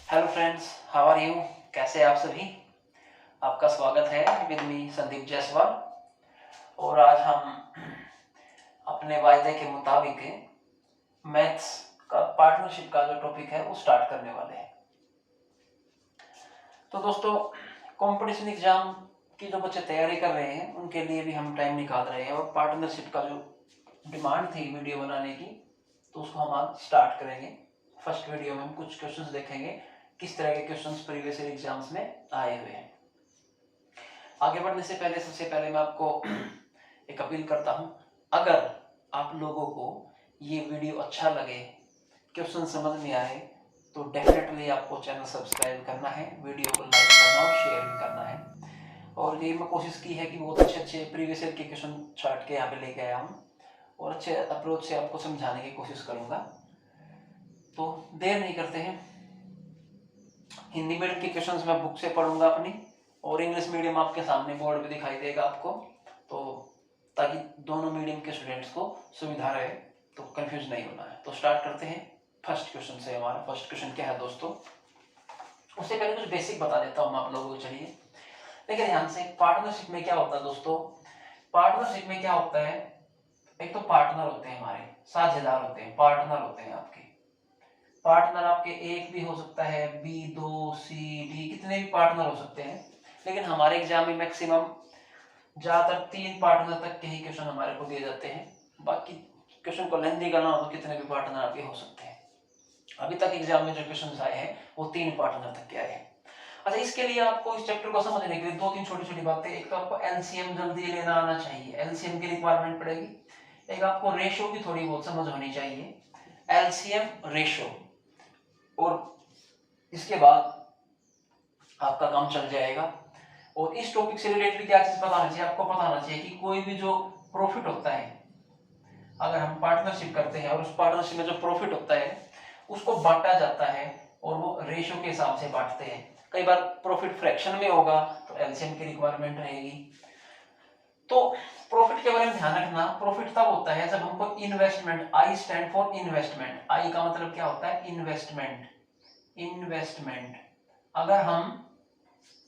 Hello friends, how are you? कैसे हैं आप सभी? आपका स्वागत है विद मी संदीप जायसवाल। और आज हम अपने वायदे के मुताबिक मैथ्स का पार्टनरशिप का जो टॉपिक है वो स्टार्ट करने वाले हैं। तो दोस्तों, कंपटीशन एग्जाम की जो बच्चे तैयारी कर रहे हैं उनके लिए भी हम टाइम निकाल रहे हैं, और पार्टनरशिप का जो डिमांड थी वीडियो बनाने की, तो उसको हम आज स्टार्ट करेंगे। फर्स्ट वीडियो में हम कुछ क्वेश्चंस देखेंगे, किस तरह के क्वेश्चंस प्रीवियस ईयर एग्जाम्स में आए हुए हैं। आगे बढ़ने से पहले सबसे पहले मैं आपको एक अपील करता हूं, अगर आप लोगों को ये वीडियो अच्छा लगे, क्वेश्चन समझ में आए, तो डेफिनेटली आपको चैनल सब्सक्राइब करना है, वीडियो को लाइक करना और शेयर भी करना है। और ये मैं कोशिश की है कि बहुत अच्छे अच्छे प्रीवियस ईयर के क्वेश्चन चार्ट के यहाँ पे लेके आया हूँ और अच्छे अप्रोच से आपको समझाने की कोशिश करूँगा। तो देर नहीं करते हैं, हिंदी मीडियम के क्वेश्चंस मैं बुक से पढ़ूंगा अपनी, और इंग्लिश मीडियम आपके सामने बोर्ड पे दिखाई देगा आपको, तो ताकि दोनों मीडियम के स्टूडेंट्स को सुविधा रहे, तो कंफ्यूज नहीं होना है। तो स्टार्ट करते हैं फर्स्ट क्वेश्चन से। हमारा फर्स्ट क्वेश्चन क्या है दोस्तों, उससे पहले कुछ बेसिक बता देता हूँ मैं आप लोगों को। चलिए देखिए ध्यान से, पार्टनरशिप में क्या होता है दोस्तों। पार्टनरशिप में क्या होता है, एक तो पार्टनर होते हैं, हमारे साझेदार होते हैं, पार्टनर होते हैं आपके। पार्टनर आपके एक भी हो सकता है, बी, दो, सी, डी, कितने भी पार्टनर हो सकते हैं, लेकिन हमारे एग्जाम में मैक्सिमम ज्यादातर 3 पार्टनर तक के ही क्वेश्चन हमारे को दिए जाते हैं। बाकी क्वेश्चन को लेंदी करना हो तो कितने भी पार्टनर आपके हो सकते हैं। अभी तक एग्जाम में जो क्वेश्चन आए हैं वो 3 पार्टनर तक के आए हैं। अच्छा, इसके लिए आपको इस चैप्टर को समझने के लिए 2-3 छोटी छोटी बातें, एक तो आपको एलसीएम जल्दी लेना आना चाहिए, एलसीएम की रिक्वायरमेंट पड़ेगी। एक आपको रेशो की थोड़ी बहुत समझ होनी चाहिए, एलसीएम रेशो, और इसके बाद आपका काम चल जाएगा। और इस टॉपिक से रिलेटेड क्या चीज पता होना चाहिए, आपको पता होना चाहिए कि कोई भी जो प्रॉफिट होता है, अगर हम पार्टनरशिप करते हैं और उस पार्टनरशिप में जो प्रॉफिट होता है उसको बांटा जाता है, और वो रेशो के हिसाब से बांटते हैं। कई बार प्रॉफिट फ्रैक्शन में होगा तो एलसीएम की रिक्वायरमेंट रहेगी। तो प्रॉफिट के बारे में ध्यान रखना, प्रॉफिट तब होता है जब हमको investment, I stand for investment, I का मतलब क्या होता है, इन्वेस्टमेंट। इन्वेस्टमेंट, अगर हम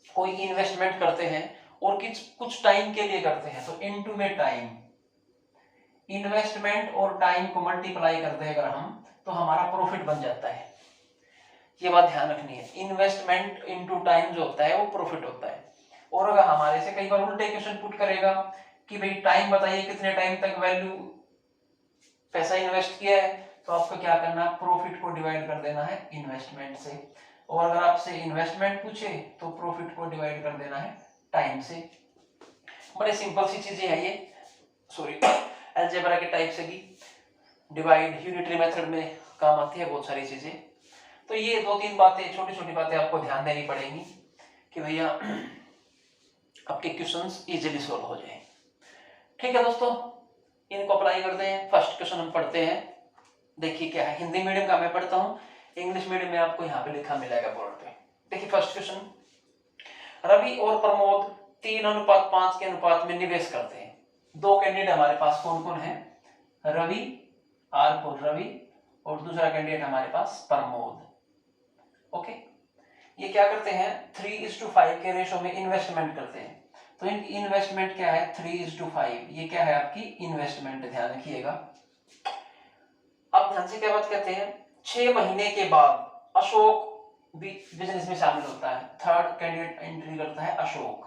कोई इन्वेस्टमेंट करते हैं और कुछ टाइम के लिए करते हैं, तो इनटू में टाइम, इन्वेस्टमेंट और टाइम को मल्टीप्लाई करते हैं अगर हम, तो हमारा प्रॉफिट बन जाता है। ये बात ध्यान रखनी है, इन्वेस्टमेंट इनटू टाइम जो होता है वो प्रॉफिट होता है। और अगर हमारे से कई बार उल्टे क्वेश्चन पुट करेगा कि भाई टाइम बताइए, कितने टाइम तक वैल्यू पैसा इन्वेस्ट किया है, तो आपको क्या करना है, प्रॉफिट को डिवाइड कर देना है इन्वेस्टमेंट से। और अगर आपसे इन्वेस्टमेंट पूछे तो प्रॉफिट को डिवाइड कर देना है टाइम से। बड़े सिंपल सी चीजें हैं ये, सॉरी अलजेब्रा के टाइप से भी डिवाइड यूनिटरी मेथड में काम आती है बहुत सारी चीजें। तो ये 2-3 बातें, छोटी छोटी बातें आपको ध्यान देनी पड़ेंगी कि भैया आपके क्वेश्चंस इजीली सॉल्व हो जाए। ठीक है दोस्तों, इनको अप्लाई करते हैं। फर्स्ट क्वेश्चन हम पढ़ते हैं, देखिए क्या है। हिंदी मीडियम का मैं पढ़ता हूँ, इंग्लिश मीडियम में आपको यहाँ पे लिखा मिलेगा बोर्ड पे। देखिए फर्स्ट क्वेश्चन, रवि और प्रमोद 3:5 के अनुपात में निवेश करते हैं। 2 कैंडिडेट हमारे पास कौन कौन है, रवि, आर फॉर रवि, और दूसरा कैंडिडेट हमारे पास प्रमोद। ओके, ये क्या करते हैं, 3:5 के रेशो में इन्वेस्टमेंट करते हैं। तो इनकी इन्वेस्टमेंट क्या है, 3:5, ये क्या है आपकी इन्वेस्टमेंट, ध्यान रखिएगा। अब ध्यान से क्या बात कहते हैं, 6 महीने के बाद अशोक भी बिजनेस में शामिल होता है। थर्ड कैंडिडेट एंट्री करता है अशोक।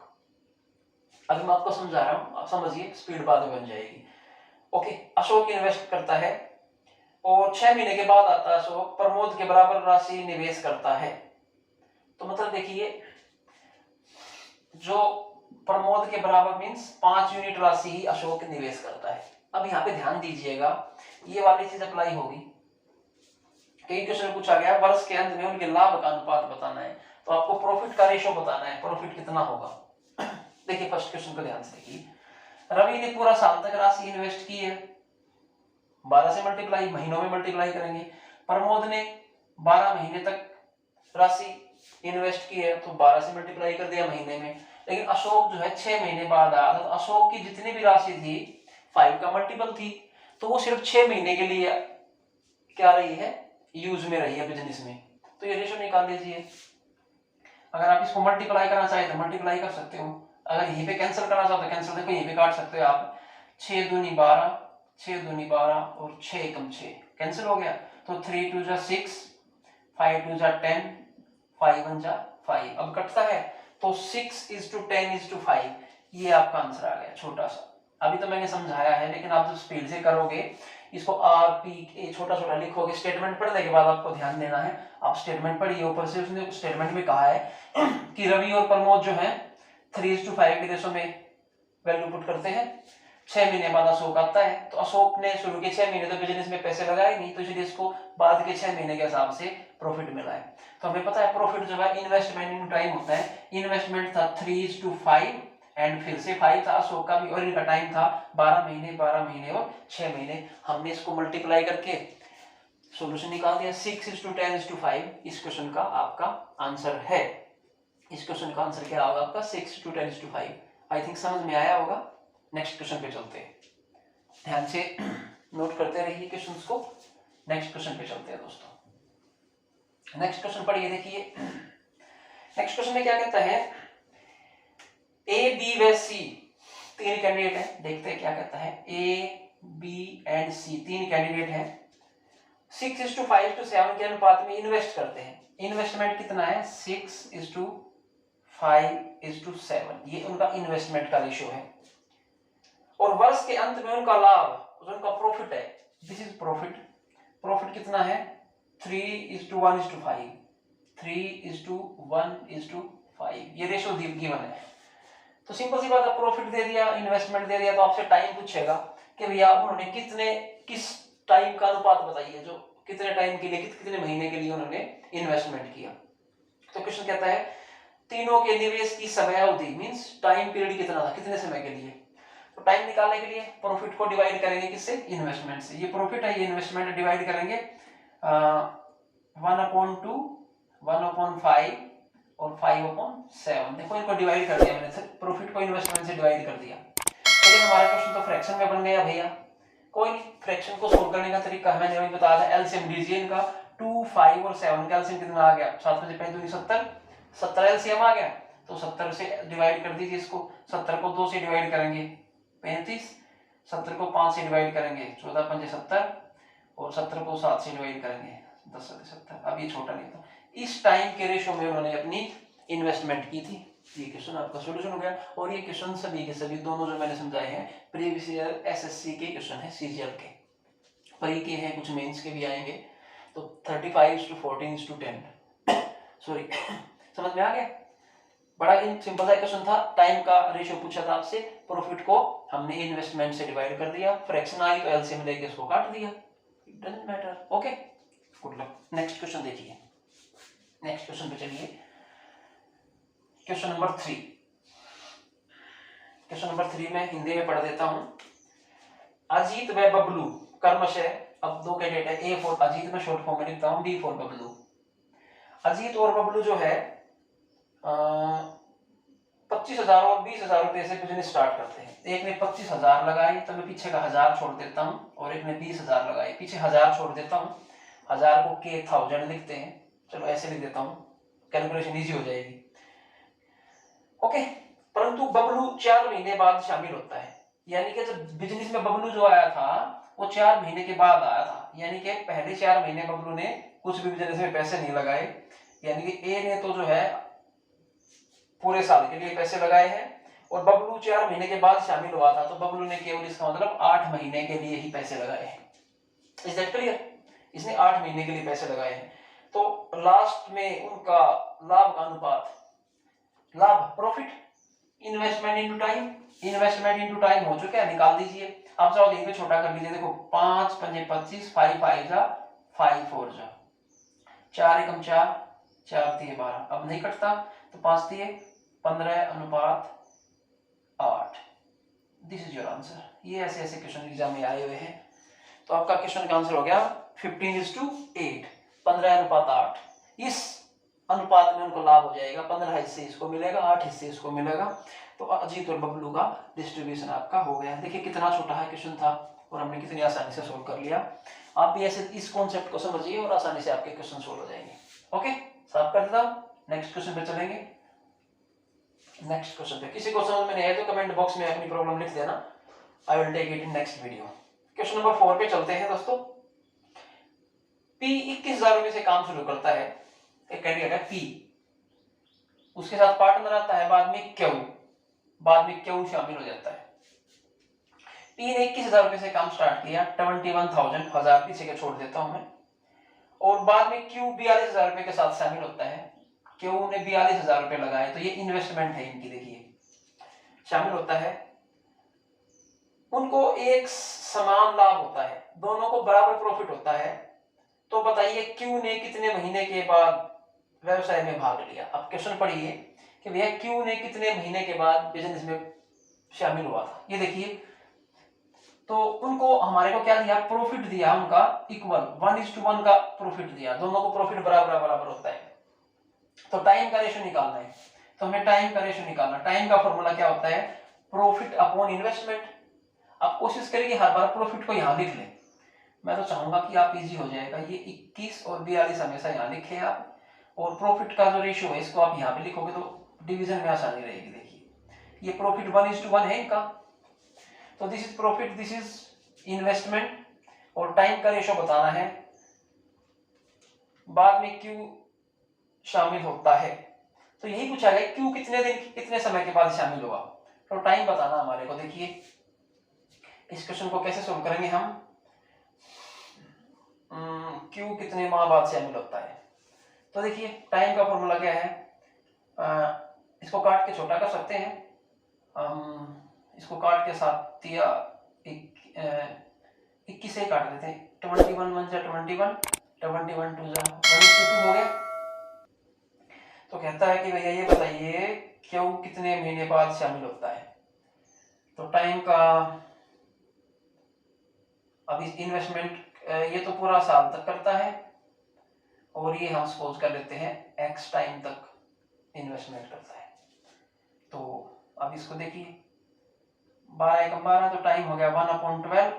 अभी मैं आपको समझा रहा हूं, आप समझिए, स्पीड बाद में बन जाएगी। ओके, अशोक इन्वेस्ट करता है और 6 महीने के बाद आता है अशोक, प्रमोद के बराबर राशि निवेश करता है। तो मतलब देखिए, जो प्रमोद के बराबर मींस 5 यूनिट राशि ही अशोक निवेश करता है। अब यहाँ पे ध्यान दीजिएगा, ये वाली चीज अप्लाई होगी। कई क्वेश्चन पूछा गया वर्ष के अंत में उनके लाभ का अनुपात बताना है, तो आपको प्रॉफिट का रेशो बताना है, प्रॉफिट कितना होगा। देखिए फर्स्ट क्वेश्चन को ध्यान से देखिए, रवि ने पूरा साल तक राशि इन्वेस्ट की है, 12 से मल्टीप्लाई, महीनों में मल्टीप्लाई करेंगे। प्रमोद ने 12 महीने तक राशि इन्वेस्ट की है, तो 12 से मल्टीप्लाई कर दिया महीने में। लेकिन अशोक जो है 6 महीने बाद आया, तो अशोक की जितनी भी राशि थी 5 का मल्टीपल थी, तो वो सिर्फ 6 महीने के लिए क्या रही है, यूज में रही है बिजनेस में। तो ये रेशो निकाल लीजिए। अगर आप इसको मल्टीप्लाई करना चाहे तो मल्टीप्लाई कर सकते हो, अगर यहीं पे कैंसिल करना चाहो तो कैंसिल, देखो यहीं पे काट सकते हो आप। 6 दूनी 12, 6 दूनी 12 और 6 एकम 6 कैंसिल हो गया। तो 3 2 जा 6, 5 2 जा 10, 5 1 जा 5। अब कटता है तो 6:10:5 ये आपका आंसर आ गया छोटा सा। अभी तो मैंने समझाया है, लेकिन आप जब स्पीड से करोगे इसको आर पी ए छोटा छोटा लिखोगे, स्टेटमेंट पढ़ने के बाद आपको ध्यान देना है। आप स्टेटमेंट पढ़िए, ऊपर से उसने स्टेटमेंट में कहा है कि रवि और प्रमोद जो है 3:5 के रेशो में वैल्यू पुट करते हैं। 6 महीने बाद अशोक आता है, तो अशोक ने शुरू के 6 महीने तो बिजनेस में पैसे लगाए नहीं, तो इसलिए इसको बाद के 6 महीने के हिसाब से प्रॉफिट मिला है। तो हमें पता है प्रॉफिट जो है इन्वेस्टमेंट इन टाइम होता है। इन्वेस्टमेंट था 3:5 एंड फिर से 5 था अशोक का भी, और इनका टाइम था 12 महीने, 12 महीने और 6 महीने। हमने इसको मल्टीप्लाई करके सॉल्यूशन निकाल दिया। 6:10:5 इस क्वेश्चन का आपका आंसर है। इस क्वेश्चन का आंसर क्या होगा आपका 6:10:5। आई थिंक समझ में आया होगा। नेक्स्ट क्वेश्चन पे चलते हैं, ध्यान से नोट करते रहिए क्वेश्चंस को। नेक्स्ट क्वेश्चन पे चलते हैं दोस्तों। नेक्स्ट क्वेश्चन पढ़िए, देखिए नेक्स्ट क्वेश्चन में क्या कहता है, ए बी व सी तीन कैंडिडेट है। देखते हैं क्या कहता है। ए बी एंड सी तीन कैंडिडेट है। 6:5:7 के अनुपात में इन्वेस्ट करते हैं। इन्वेस्टमेंट कितना है 6:5:7, ये उनका इन्वेस्टमेंट का रेशियो है। और वर्ष के अंत में उनका लाभ, उनका प्रॉफिट है, दिस इज प्रॉफिट। प्रॉफिट कितना है 3:1:5, 3:1:5, ये रेशियो गिवन है। तो सिंपल सी बात है, प्रॉफिट दे दिया, इन्वेस्टमेंट दे दिया, तो आपसे टाइम पूछेगा कि भैया उन्होंने किस टाइम का अनुपात बताइए, जो कितने टाइम के लिए, कितने महीने के लिए उन्होंने इन्वेस्टमेंट किया। तो क्वेश्चन कहता है तीनों के निवेश की समय अवधि मींस टाइम पीरियड कितना था, कितने समय के लिए। तो टाइम निकालने के लिए प्रॉफिट को डिवाइड करेंगे किससे, इन्वेस्टमेंट से। ये प्रॉफिट है, ये इन्वेस्टमेंट, डिवाइड करेंगे 1/2, 1/5 और 5/7। देखो इनको डिवाइड कर दिया मैंने, प्रॉफिट को इन्वेस्टमेंट से डिवाइड कर दिया। लेकिन हमारा क्वेश्चन तो फ्रैक्शन में बन गया भैया। कोई नहीं, फ्रैक्शन को सोल्व करने का तरीका मैंने अभी बताया था। एलसीएम लीजिए इनका, 2, 5 और 7 का एलसीएम कितना आ गया, 7 में से 5 दूनी 70, 70 एलसीएम आ गया। तो 70 से डिवाइड कर दीजिए इसको। 70 को 2 से डिवाइड करेंगे 35, 70 को 5 से डिवाइड करेंगे 14 पंजे 70, और 70 को 7 से डिवाइड करेंगे 10 7 70। अब ये छोटा नहीं था। इस टाइम के रेशो में उन्होंने अपनी इन्वेस्टमेंट की थी। ये क्वेश्चन आपका सॉल्यूशन हो गया। और ये क्वेश्चन सभी के सभी दोनों जो मैंने समझाए हैं प्रीवियस ईयर एसएससी के क्वेश्चन है, सीजीएल के, प्री के हैं, कुछ मेंस के भी आएंगे। तो 35:14:10 सॉरी समझ में आ गया। बड़ा सिंपल सा क्वेश्चन था, टाइम का रेशियो पूछा था आपसे, प्रॉफिट को हमने इन्वेस्टमेंट से डिवाइड कर दिया, फ्रैक्शन आई तो एलसीएम लेके इसको काट दिया, it doesn't matter. Okay, good luck. Next question देखिए, नेक्स्ट क्वेश्चन पे चलिए। Question number 3। क्वेश्चन नंबर 3 में हिंदी में पढ़ देता हूं। अजीत व बबलू कर्मशः, अब दो कैंडिडेट है, ए फॉर अजीत में शॉर्ट फॉर्म में लिखता हूं, बी फॉर बबलू। अजीत और बबलू जो है 25,000 और 20,000 रुपए से बिजनेस स्टार्ट करते हैं। एक ने 25,000 लगाए, तो मैं पीछे का 1000 छोड़ देता हूं, और एक ने 20,000 लगाए, पीछे 1000 छोड़ देता हूं। 1000 को के 1000 लिखते हैं, चलो ऐसे लिख देता हूं, कैलकुलेशन इजी हो जाएगी। ओके, परंतु बबलू 4 महीने बाद शामिल होता है। यानी कि जब बिजनेस में बबलू जो आया था वो 4 महीने के बाद आया था। यानी कि पहले 4 महीने बबलू ने कुछ भी बिजनेस में पैसे नहीं लगाए। यानी कि ए ने तो जो है पूरे साल के लिए पैसे लगाए हैं, और बबलू 4 महीने के बाद शामिल हुआ था, तो बबलू ने केवल इसका मतलब 8 महीने के लिए ही पैसे लगाए हैं। Is that clear? इसने 8 महीने के लिए पैसे लगाए हैं। तो लास्ट में उनका लाभ का अनुपात, लाभ profit, investment into time, investment into time हो चुका है, निकाल दीजिए। आप चाहो देखिए छोटा कर लीजिए, देखो 5 पंजे 25, 5 5 जा 5 4 जा 4 एकम 4, 4 3 12, अब नहीं कटता तो 5 3 15:8। This is your answer. ये ऐसे ऐसे क्वेश्चन एग्जाम में आए हुए हैं। तो आपका क्वेश्चन का आंसर हो गया 15:8, 15:8। इस अनुपात में उनको लाभ हो जाएगा, 15 हिस्से इसको मिलेगा, 8 हिस्से इसको मिलेगा। तो अजीत और बबलू का डिस्ट्रीब्यूशन आपका हो गया। देखिए कितना छोटा है क्वेश्चन था, और हमने कितनी आसानी से सोल्व कर लिया। आप भी ऐसे इस कॉन्सेप्ट को समझिए और आसानी से आपके क्वेश्चन सोल्व हो जाएंगे। ओके, साफ कर देता हूं, नेक्स्ट क्वेश्चन पे चलेंगे। नेक्स्ट क्वेश्चन पे किसी को समझ में नहीं आया तो कमेंट बॉक्स में अपनी प्रॉब्लम लिख देना, I will take it in next video. Question number 4 पे चलते हैं दोस्तों। पी 21,000 रुपए से काम शुरू करता है, एक कैंडिडेट है पी, उसके साथ पार्टनर आता है, बाद में क्यू शामिल हो जाता है। पी ने 21,000 रुपए से काम स्टार्ट किया, 21,000 हजार पीछे के छोड़ देता हूं मैं, और बाद में क्यू 42,000 रुपए के साथ शामिल होता है। क्यू ने 42,000 रुपए लगाए, तो ये इन्वेस्टमेंट है इनकी, देखिए शामिल होता है। उनको एक समान लाभ होता है, दोनों को बराबर प्रॉफिट होता है। तो बताइए क्यू ने कितने महीने के बाद व्यवसाय में भाग लिया। अब क्वेश्चन पढ़िए कि भैया क्यू ने कितने महीने के बाद बिजनेस में शामिल हुआ था। ये देखिए, तो उनको हमारे को क्या दिया, प्रॉफिट दिया उनका इक्वल 1:1 का प्रॉफिट दिया, दोनों को प्रॉफिट बराबर होता है। तो टाइम का रेशो निकालना है, तो हमें टाइम का रेशो निकालना। टाइम का फॉर्मूला क्या होता है, प्रॉफिट अपॉन इन्वेस्टमेंट। आप कोशिश करिए हर बार प्रॉफिट को यहां लिख लें, मैं तो चाहूंगा कि आप इजी हो जाएगा। ये 21 और 42 हमेशा यहाँ लिखे आप, और प्रॉफिट का जो रेशियो है इसको आप यहाँ पे लिखोगे तो डिवीजन में आसानी रहेगी। देखिए ये प्रॉफिट 1:1 है इनका, तो this is profit, this is investment, और टाइम का रेशियो बताना है। बाद में क्यू शामिल होता है, तो यही पूछा गया क्यू कितने दिन कितने समय के बाद शामिल हुआ, तो टाइम बताना हमारे को। देखिए इस क्वेश्चन को कैसे सोल्व करेंगे हम, क्यू कितने माह बाद शामिल होता है। तो देखिए टाइम का फॉर्मूला क्या है, इसको काट के छोटा कर सकते हैं, इसको काट के साथ दिया 21 से काट देते हैं, 21 1 जा 21, 21 2 जा 1:2 हो गया। तो कहता है कि भैया ये बताइए क्यू कितने महीने बाद शामिल होता है। तो टाइम का, अब इस इन्वेस्टमेंट ये तो पूरा साल तक करता है, और ये हम सपोज कर लेते हैं x टाइम तक इन्वेस्टमेंट करता है। तो अब इसको देखिए 12 तो टाइम हो गया 1/12,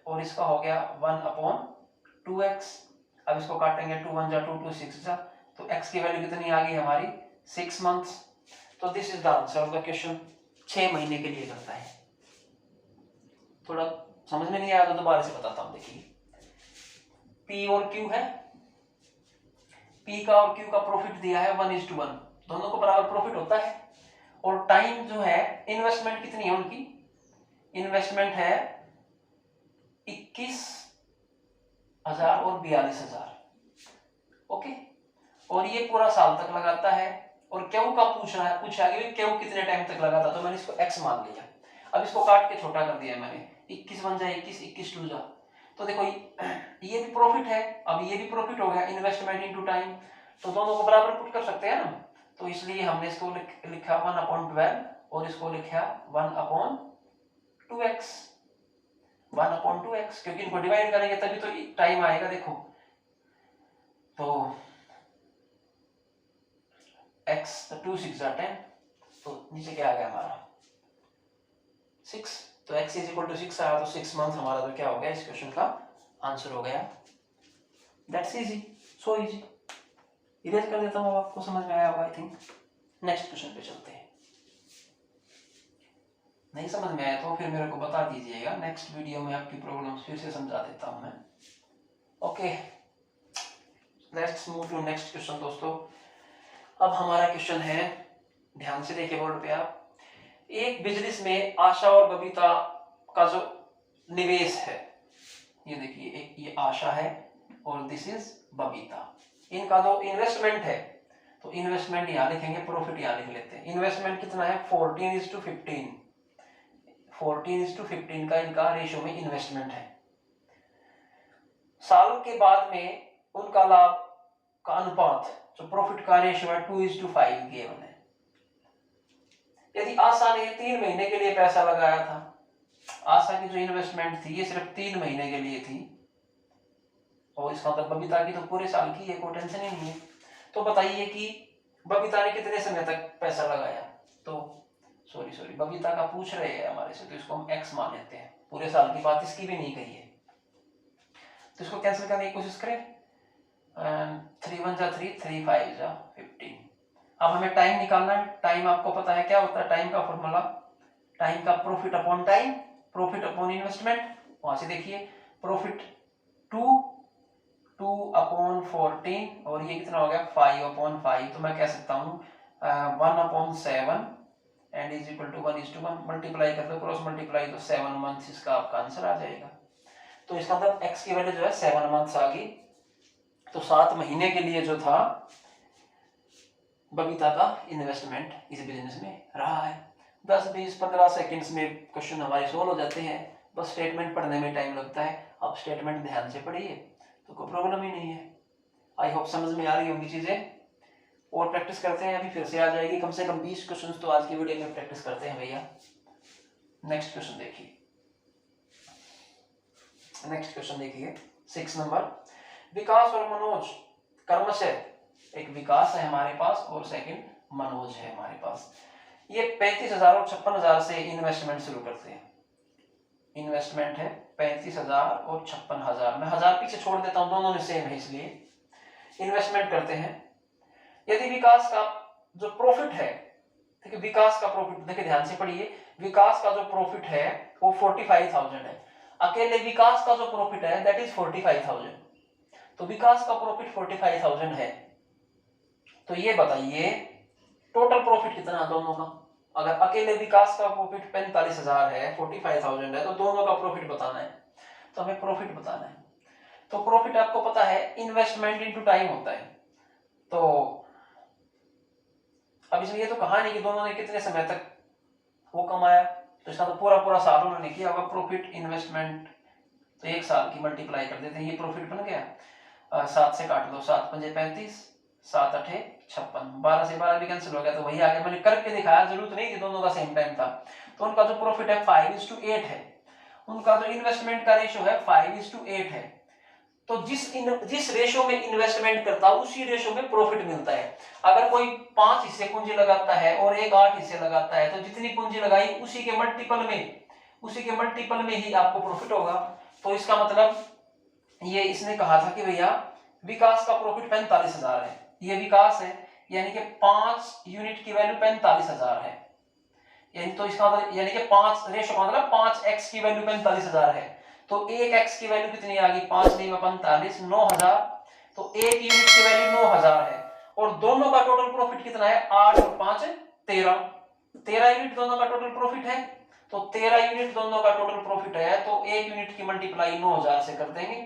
और इसका हो गया 1/2x। अब इसको काटेंगे 2 1 जा 2 2 6 जा, तो x की वैल्यू कितनी आ गई हमारी 6 मंथ्स। तो this is the answer of the question, 6 महीने के लिए करता है। थोड़ा समझ में नहीं आया तो दोबारा से बताता हूं। देखिए P और Q है, P का और Q का प्रॉफिट दिया है 1:1, दोनों को बराबर प्रॉफिट होता है। और टाइम जो है, इन्वेस्टमेंट कितनी है उनकी, इन्वेस्टमेंट है 21,000 और 42,000, ओके। और ये पूरा साल तक लगाता है, और क्यू का पूछा कि क्यू कितने टाइम तक लगाता, तो मैंने इसको x मान लिया। अब इसको काट के छोटा कर दिया मैंने, 21 1 जा 21, 21 2 जा, तो देखो ये भी प्रॉफिट है, अब ये भी प्रॉफिट हो गया, इन्वेस्टमेंट इनटू टाइम, तो दोनों को बराबर पुट कर सकते हैं ना। तो इसलिए हमने इसको लिखा 1/12, और इसको लिखा 1/2x, 1/2x, क्योंकि इनको डिवाइड करेंगे तभी तो टाइम आएगा। देखो तो x, तो 2 6 जा 10, तो नीचे क्या आ गया हमारा 6, तो x = 6 आया, तो 6 मंथ हमारा तो क्या हो गया, इस क्वेश्चन का आंसर हो गया। That's easy, so easy. Erase कर देता हूं, आपको समझ में आया होगा आई थिंक। नेक्स्ट क्वेश्चन पे चलते हैं। नहीं समझ में आया तो फिर मेरे को बता दीजिएगा, नेक्स्ट वीडियो में आपकी प्रॉब्लम्स फिर से समझा देता हूं मैं। Okay, let's move to next question दोस्तों। अब हमारा क्वेश्चन है, ध्यान से देखिए बोर्ड पे आप, एक बिजनेस में आशा और बबीता का जो निवेश है, ये देखिए एक ये आशा है और दिस इज बबीता, इनका जो इन्वेस्टमेंट है, तो इन्वेस्टमेंट यहां लिखेंगे, प्रॉफिट यहां लिख लेते हैं। इन्वेस्टमेंट कितना है 14:15, 14:15 का इनका रेशियो में इन्वेस्टमेंट है। साल के बाद में उनका लाभ का अनुपात, जो प्रॉफिट का रेशियो है 2:5 गिवन है। यदि आशा ने 3 महीने के लिए पैसा लगाया था, आशा की जो इन्वेस्टमेंट थी ये सिर्फ 3 महीने के लिए थी, और इसका मतलब बबीता की तो पूरे साल की है, कोई टेंशन ही नहीं है। तो बताइए कि बबीता ने कितने समय तक पैसा लगाया, तो सॉरी बबीता का पूछ रहे हैं हमारे से, तो इसको हम x मान लेते हैं, पूरे साल की बात इसकी भी नहीं कही है। तो इसको कैंसिल करने की कोशिश करें, 3 1 जा 3, 3 5 जा 15। अब हमें टाइम निकालना है। टाइम आपको पता है क्या होता है टाइम का फॉर्मूला, टाइम का profit upon time, profit upon investment. वहां से देखिए प्रॉफिट 2 अपॉन 14 और ये कितना हो गया 5 अपॉन 5। तो मैं कह सकता हूँ 1 upon 7 and is equal to 1:1। Multiply कर दो, क्रॉस मल्टीप्लाई, तो 7 मंथ्स इसका आपका आंसर आ जाएगा। तो इसका मतलब x की वैल्यू जो है 7 मंथ्स आ गई। तो 7 महीने के लिए जो था बबीता का इन्वेस्टमेंट इस बिजनेस में रहा है। 10 20 15 सेकंड्स में क्वेश्चन हमारे सोल्व हो जाते हैं। बस स्टेटमेंट पढ़ने में टाइम लगता है। आप स्टेटमेंट ध्यान से पढ़िए तो कोई प्रॉब्लम ही नहीं है। आई होप समझ में आ रही होंगी चीजें। और प्रैक्टिस करते हैं, अभी फिर से आ जाएगी कम से कम 20 क्वेश्चन तो आज की वीडियो में प्रैक्टिस करते हैं भैया। नेक्स्ट क्वेश्चन देखिए, नेक्स्ट क्वेश्चन देखिए 6 नंबर। विकास और मनोज कर्म से, एक विकास है हमारे पास और सेकंड मनोज है हमारे पास। ये 35,000 और 56,000 से इन्वेस्टमेंट शुरू करते हैं। इन्वेस्टमेंट है 35,000 और 56,000, मैं 1000 पीछे छोड़ देता हूं, दोनों में सेम है इसलिए। इन्वेस्टमेंट करते हैं। यदि विकास का जो प्रॉफिट है, ठीक है, विकास का प्रॉफिट देखिए ध्यान से पढ़िए, विकास का जो प्रॉफिट है वो 45,000 है। अकेले विकास का जो प्रॉफिट है दैट इज 45,000। तो विकास का प्रॉफिट 45,000 है। तो ये बताइए टोटल प्रॉफिट कितना दोनों का। अगर अकेले विकास का प्रॉफिट 45,000 है, 45,000 है, तो दोनों का प्रॉफिट बताना है। तो हमें प्रॉफिट बताना है। तो प्रॉफिट आपको पता है इन्वेस्टमेंट इनटू टाइम होता है। तो अब इसमें ये तो कहा नहीं कि दोनों ने कितने समय तक वो कमाया, तो इसका तो पूरा पूरा साल उन्होंने किया होगा। प्रॉफिट इन्वेस्टमेंट तो 1 साल की मल्टीप्लाई कर देते हैं, ये प्रॉफिट बन गया। 7 से काट दो, 7 पंजे 35, 7 8 56, 12 से 12 भी कैंसिल हो गया, तो वही आ गया। मैंने करके दिखाया, जरूरत नहीं थी दोनों का सेम टाइम था। तो उनका जो प्रॉफिट है 5:8 है। उनका जो इन्वेस्टमेंट का रेशियो है 5:8 है। तो जिस रेशो में इन्वेस्टमेंट करता है उसी रेशो में प्रॉफिट मिलता है। अगर कोई 5 हिस्से पूंजी लगाता है और एक 8 हिस्से लगाता है, तो जितनी पूंजी लगाई उसी के मल्टीपल में ही आपको प्रॉफिट होगा। तो इसका मतलब ये इसने कहा था कि भैया विकास का प्रॉफिट 45,000 है, ये विकास है, यानी कि 5 यूनिट की वैल्यू 45,000 है। यानी तो इसका मतलब यानी कि 5 रेशो का मतलब 5x की वैल्यू 45,000 है। तो 1x की वैल्यू कितनी आ गई, 5 नहीं 45, 9,000। तो 1 यूनिट की वैल्यू 9,000 है। और दोनों का टोटल प्रॉफिट कितना है, 8 और 5 13, 13 यूनिट दोनों का टोटल प्रॉफिट है। तो 13 यूनिट दोनों का टोटल प्रॉफिट है, तो 1 यूनिट की मल्टीप्लाई 9,000 से कर देंगे,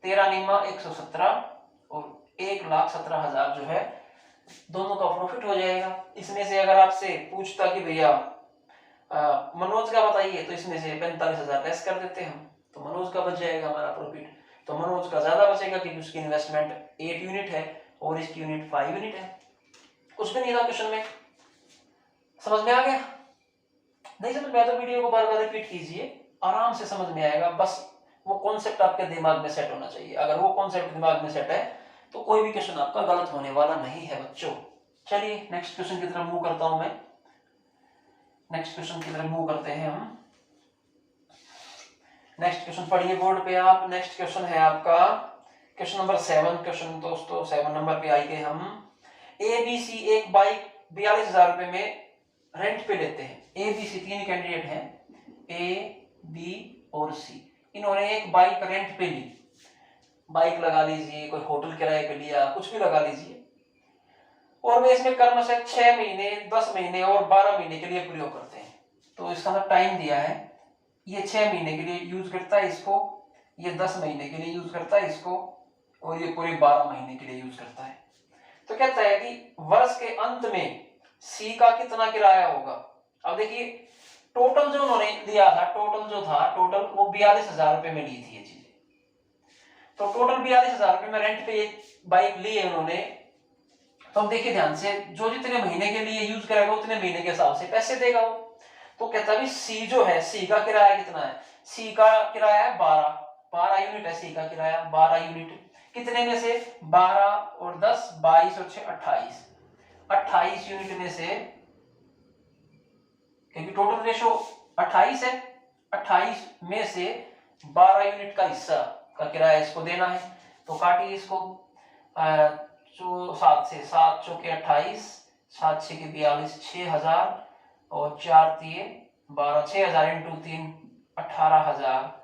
13 निमा 117 और 1,17,000 जो है दोनों का प्रॉफिट हो जाएगा। इसमें से अगर आपसे पूछता कि भैया मनोज का बताइए, तो इसमें से 45,000 लेस कर देते हम, तो मनोज का बच जाएगा हमारा प्रॉफिट। तो मनोज का ज्यादा बचेगा क्योंकि उसकी इन्वेस्टमेंट 8 यूनिट है और इसकी यूनिट 5 यूनिट है। कुछ भी नहीं था क्वेश्चन में, समझ में आ गया? नहीं समझ में आया तो वीडियो को बार बार रिपीट कीजिए, आराम से समझ में आएगा। बस वो कॉन्सेप्ट आपके दिमाग में सेट होना चाहिए। अगर वो कॉन्सेप्ट दिमाग में सेट है तो कोई भी क्वेश्चन आपका गलत होने वाला नहीं है बच्चों। चलिए नेक्स्ट क्वेश्चन की तरफ मूव करता हूं मैं। नेक्स्ट क्वेश्चन की तरफ मूव करते हैं हम। नेक्स्ट क्वेश्चन पढ़िए बोर्ड पे आप। नेक्स्ट क्वेश्चन है आपका क्वेश्चन नंबर 7। क्वेश्चन दोस्तों 7 नंबर पे आएंगे हम। ABC एक बाइक 42,000 रुपए में रेंट पे लेते हैं। ABC 3 कैंडिडेट हैं, A, B और C। इन्होंने एक बाइक रेंट पे ली। बाइक लगा लीजिए, कोई होटल किराए पे लिया, कुछ भी लगा लीजिए, और वे इसमें कर्म से 6 महीने, 10 महीने और 12 महीने के लिए प्रयोग करते हैं। तो इसका ना टाइम दिया है, ये 6 महीने के लिए यूज करता है इसको, ये 10 महीने के लिए यूज करता है इसको, और ये पूरे 12 महीने के लिए यूज करता है। तो कहता है कि वर्ष के अंत में सी का कितना किराया होगा। अब देखिए टोटल जो उन्होंने दिया था, टोटल वो 42,000 रुपए में ली थी ये चीजें। तो टोटल 42,000 रुपए में रेंट पे एक बाइक ली है उन्होंने। तो अब देखिए ध्यान से, जो जितने महीने के लिए यूज करेगा उतने महीने के हिसाब से पैसे देगा वो। तो कहता है सी जो है, सी का किराया कितना है, सी का किराया है 12 यूनिट है सी का किराया, 12 यूनिट। कितने में से, 12 और 10, 22 और 6 28, 28 यूनिट में से, क्योंकि टोटल रेशो 28 है, 28 में से 12 यूनिट का हिस्सा का किराया इसको देना है। तो काटिए इसको, जो 7 से 7 चौके 28, 7 6 के 42, 6000 और 4 तिये 12, 6000 इंटू 3 18,000।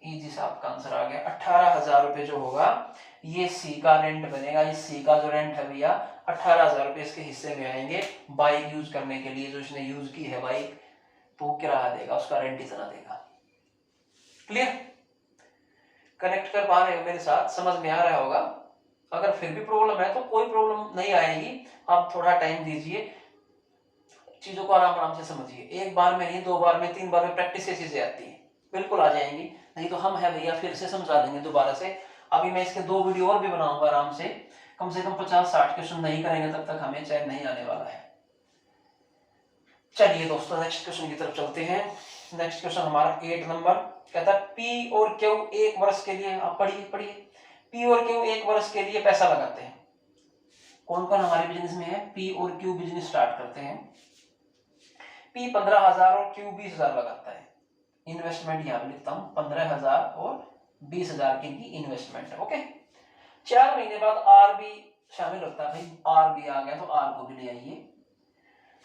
इजी सा आपका आंसर आ गया। 18,000 रुपये जो होगा ये सी का रेंट बनेगा। इस सी का जो रेंट है भैया 18,000 रुपये इसके हिस्से में आएंगे बाइक यूज करने के लिए। जो इसने यूज की है बाइक तो किराया देगा, उसका रेंट इतना देगा। क्लियर? कनेक्ट कर पा रहे हो मेरे साथ? समझ में आ रहा होगा। अगर फिर भी प्रॉब्लम है तो कोई प्रॉब्लम नहीं आएगी, आप थोड़ा टाइम दीजिए, चीजों को आराम आराम से समझिए। एक बार में नहीं, 2 बार में, 3 बार में प्रैक्टिस से चीजें आती है, बिल्कुल आ जाएंगी। नहीं तो हम है भैया फिर से समझा देंगे दोबारा से। अभी मैं इसके 2 वीडियो और भी बनाऊंगा आराम से कम 50-60 क्वेश्चन नहीं करेंगे तब तक हमें चैन नहीं आने वाला है। चलिए दोस्तों नेक्स्ट क्वेश्चन की तरफ चलते हैं। नेक्स्ट क्वेश्चन हमारा 8 नंबर कहता है पी और क्यू 1 वर्ष के लिए, आप पढ़िए, पी और क्यू 1 वर्ष के लिए पैसा लगाते हैं। कौन कौन हमारे बिजनेस में है? पी और क्यू बिजनेस स्टार्ट करते हैं। पी 15,000 और क्यू 20,000 लगाता है। इन्वेस्टमेंट यहां पे लिखता हूं 15,000 और 20,000 की इनकी इन्वेस्टमेंट है। ओके, 4 महीने बाद आर भी शामिल होता है। भाई आर भी आ गया तो आर को भी ले आइए।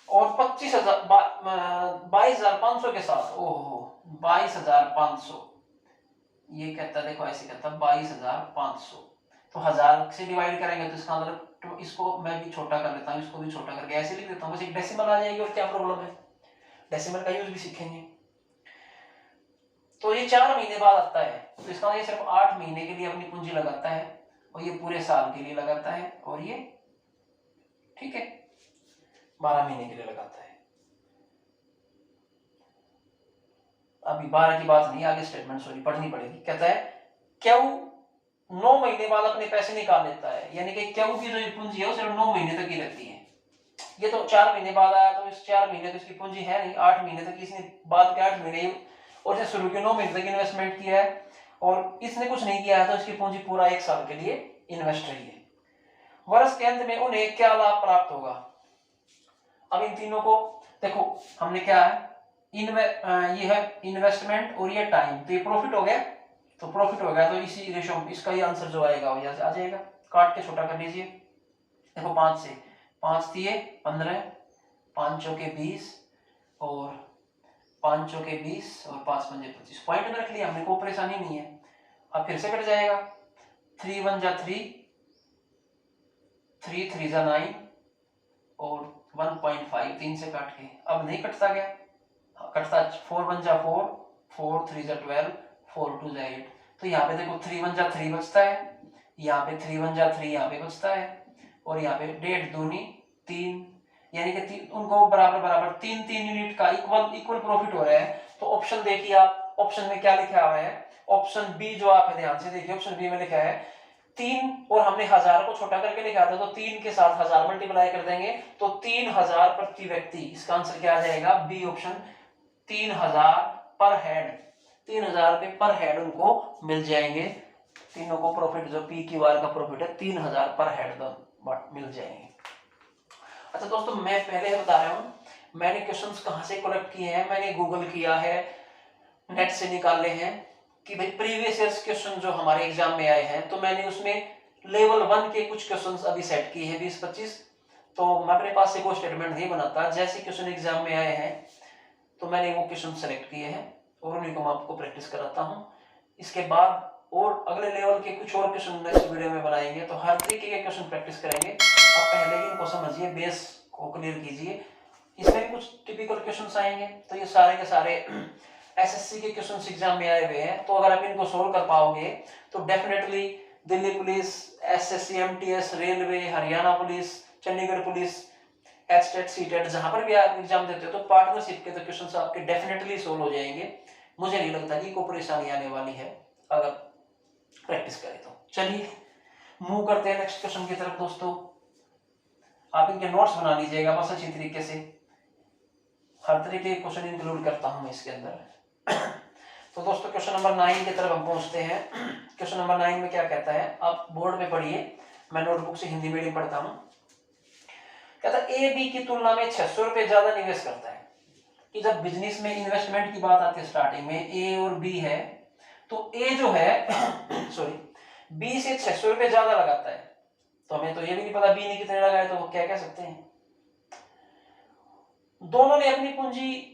और 22,500 के साथ, ओहो 22,500, ये कहता है देखो ऐसे कहता है 22,500, तो 1000 से डिवाइड करेंगे तो इसका मतलब तो इसको मैं भी छोटा कर लेता हूँ, इसको भी छोटा करके ऐसे लिख देता हूँ, बस एक डेसिमल आ जाएगी और क्या प्रॉब्लम है, डेसिमल का यूज भी सीखेंगे। तो ये 4 महीने बाद आता है तो इसका ये सिर्फ 8 महीने के लिए अपनी पूंजी लगाता है और ये पूरे साल के लिए लगाता है और ये ठीक है 12 महीने के लिए लगाता है। अभी 12 की बात नहीं, आगे स्टेटमेंट सॉरी पढ़नी पड़ेगी। कहता है क्यू 9 महीने बाद अपने पैसे निकाल लेता है, यानी कि क्यू की जो पूंजी है वो सिर्फ 9 महीने तक ही रहती है। ये तो 4 महीने बाद आया तो इस 4 महीने तो इसकी पूंजी है नहीं, 8 महीने तक इसने बाद के 8 महीने और इसने शुरू के 9 महीने तक इन्वेस्टमेंट किया है और इसने कुछ नहीं किया है तो इसकी पूंजी पूरा 1 साल के लिए इन्वेस्ट रही है। वर्ष के अंत में उन्हें क्या लाभ प्राप्त होगा? अब इन तीनों को देखो, हमने क्या है ये है इन्वेस्टमेंट और ये टाइम, तो ये प्रॉफिट हो गया, तो प्रॉफिट हो गया तो इसी रेशो इसका ये आंसर जो आएगा वो आ जाएगा। काट के छोटा कर लीजिए। देखो 5 से 5 दिए 15, 5 चौके 20 और 5 चौके 20 और 5 पंजे 25, पॉइंट में रख लिया हमने, कोई परेशानी नहीं है। अब फिर से कट जाएगा, 3 1 जा 3, 3 3 जा 9 और 1.5 3 से काट के, अब नहीं कटता गया, कटता 4 1 जा 4, 4 3 जा 12, 4 2 जा 8, तो यहाँ पे देखो 3 1 जा 3 बचता है, यहाँ पे 3 1 जा 3 यहाँ पे बचता है और यहाँ पे 1.5 दूनी 3, यानी कि उनको बराबर बराबर 3 यूनिट का इक्वल प्रॉफिट हो रहा है। तो ऑप्शन देखिए आप, ऑप्शन में क्या लिखा हुआ है, ऑप्शन बी जो आप ध्यान से देखिए, ऑप्शन बी में लिखा है 3 और हमने 1000 को छोटा करके लिखा था तो 3 के साथ 1000 मल्टीप्लाई कर देंगे तो 3000 प्रति व्यक्ति, इसका आंसर क्या आ जाएगा? बी ऑप्शन, 3000 पर हेड, 3000 रुपए पर हेड उनको मिल जाएंगे। तीनों को प्रॉफिट जो पी क्यू आर का प्रॉफिट है 3000 पर हेड मिल जाएंगे। अच्छा दोस्तों, मैं पहले बता रहा हूँ मैंने क्वेश्चंस कहाँ से कलेक्ट किए हैं, मैंने गूगल किया है, नेट से निकाले हैं कि भाई प्रीवियस ईयर्स क्वेश्चन जो हमारे एग्जाम में आए हैं तो मैंने उसमें लेवल 1 के कुछ क्वेश्चंस अभी सेट किए हैं 20-25, तो मैं अपने पास से कोई स्टेटमेंट नहीं बनाता, जैसे क्वेश्चन एग्जाम में आए हैं तो मैंने वो क्वेश्चन सेलेक्ट किए हैं और उन्हीं को मैं आपको प्रैक्टिस कराता हूँ। इसके बाद और अगले लेवल के कुछ और क्वेश्चन नेक्स्ट वीडियो में बनाएंगे, तो हर तरीके के क्वेश्चन प्रैक्टिस करेंगे। आप पहले ही इनको समझिए, बेस को क्लियर कीजिए। इसमें भी कुछ टिपिकल क्वेश्चंस आएंगे, तो ये सारे के सारे एसएससी के क्वेश्चंस एग्जाम में आए हुए हैं, तो अगर आप इनको सोल्व कर पाओगे तो definitely Delhi police, SSC, MTS, railway, Haryana police, Chandigarh police, HTET, CTET, जहां पर भी आप एग्जाम देते हो तो पार्टनरशिप के तो क्वेश्चंस आपके डेफिनेटली सोल्व हो जाएंगे। मुझे नहीं लगता कि कोई परेशानी आने वाली है अगर प्रैक्टिस करें तो। चलिए मूव करते हैं नेक्स्ट क्वेश्चन की तरफ। दोस्तों आप इनके नोट्स बना लीजिएगा बस अच्छी तरीके से, हर तरीके के क्वेश्चन इंक्लूड करता हूं मैं इसके अंदर। तो दोस्तों क्वेश्चन नंबर 9 की तरफ हम पहुंचते हैं। क्वेश्चन नंबर 9 में क्या कहता है, आप बोर्ड में पढ़िए, मैं नोटबुक से हिंदी मीडियम पढ़ता हूं। कहता है ए बी की तुलना में 600 रुपए ज्यादा निवेश करता है। कि जब बिजनेस में इन्वेस्टमेंट की बात आती है स्टार्टिंग में, ए और बी है, तो ए जो है सॉरी बी से 600 रुपए ज्यादा लगाता है तो हमें तो ये भी नहीं पता बी ने कितने लगाए, तो वो क्या कह सकते हैं। दोनों ने अपनी पूंजी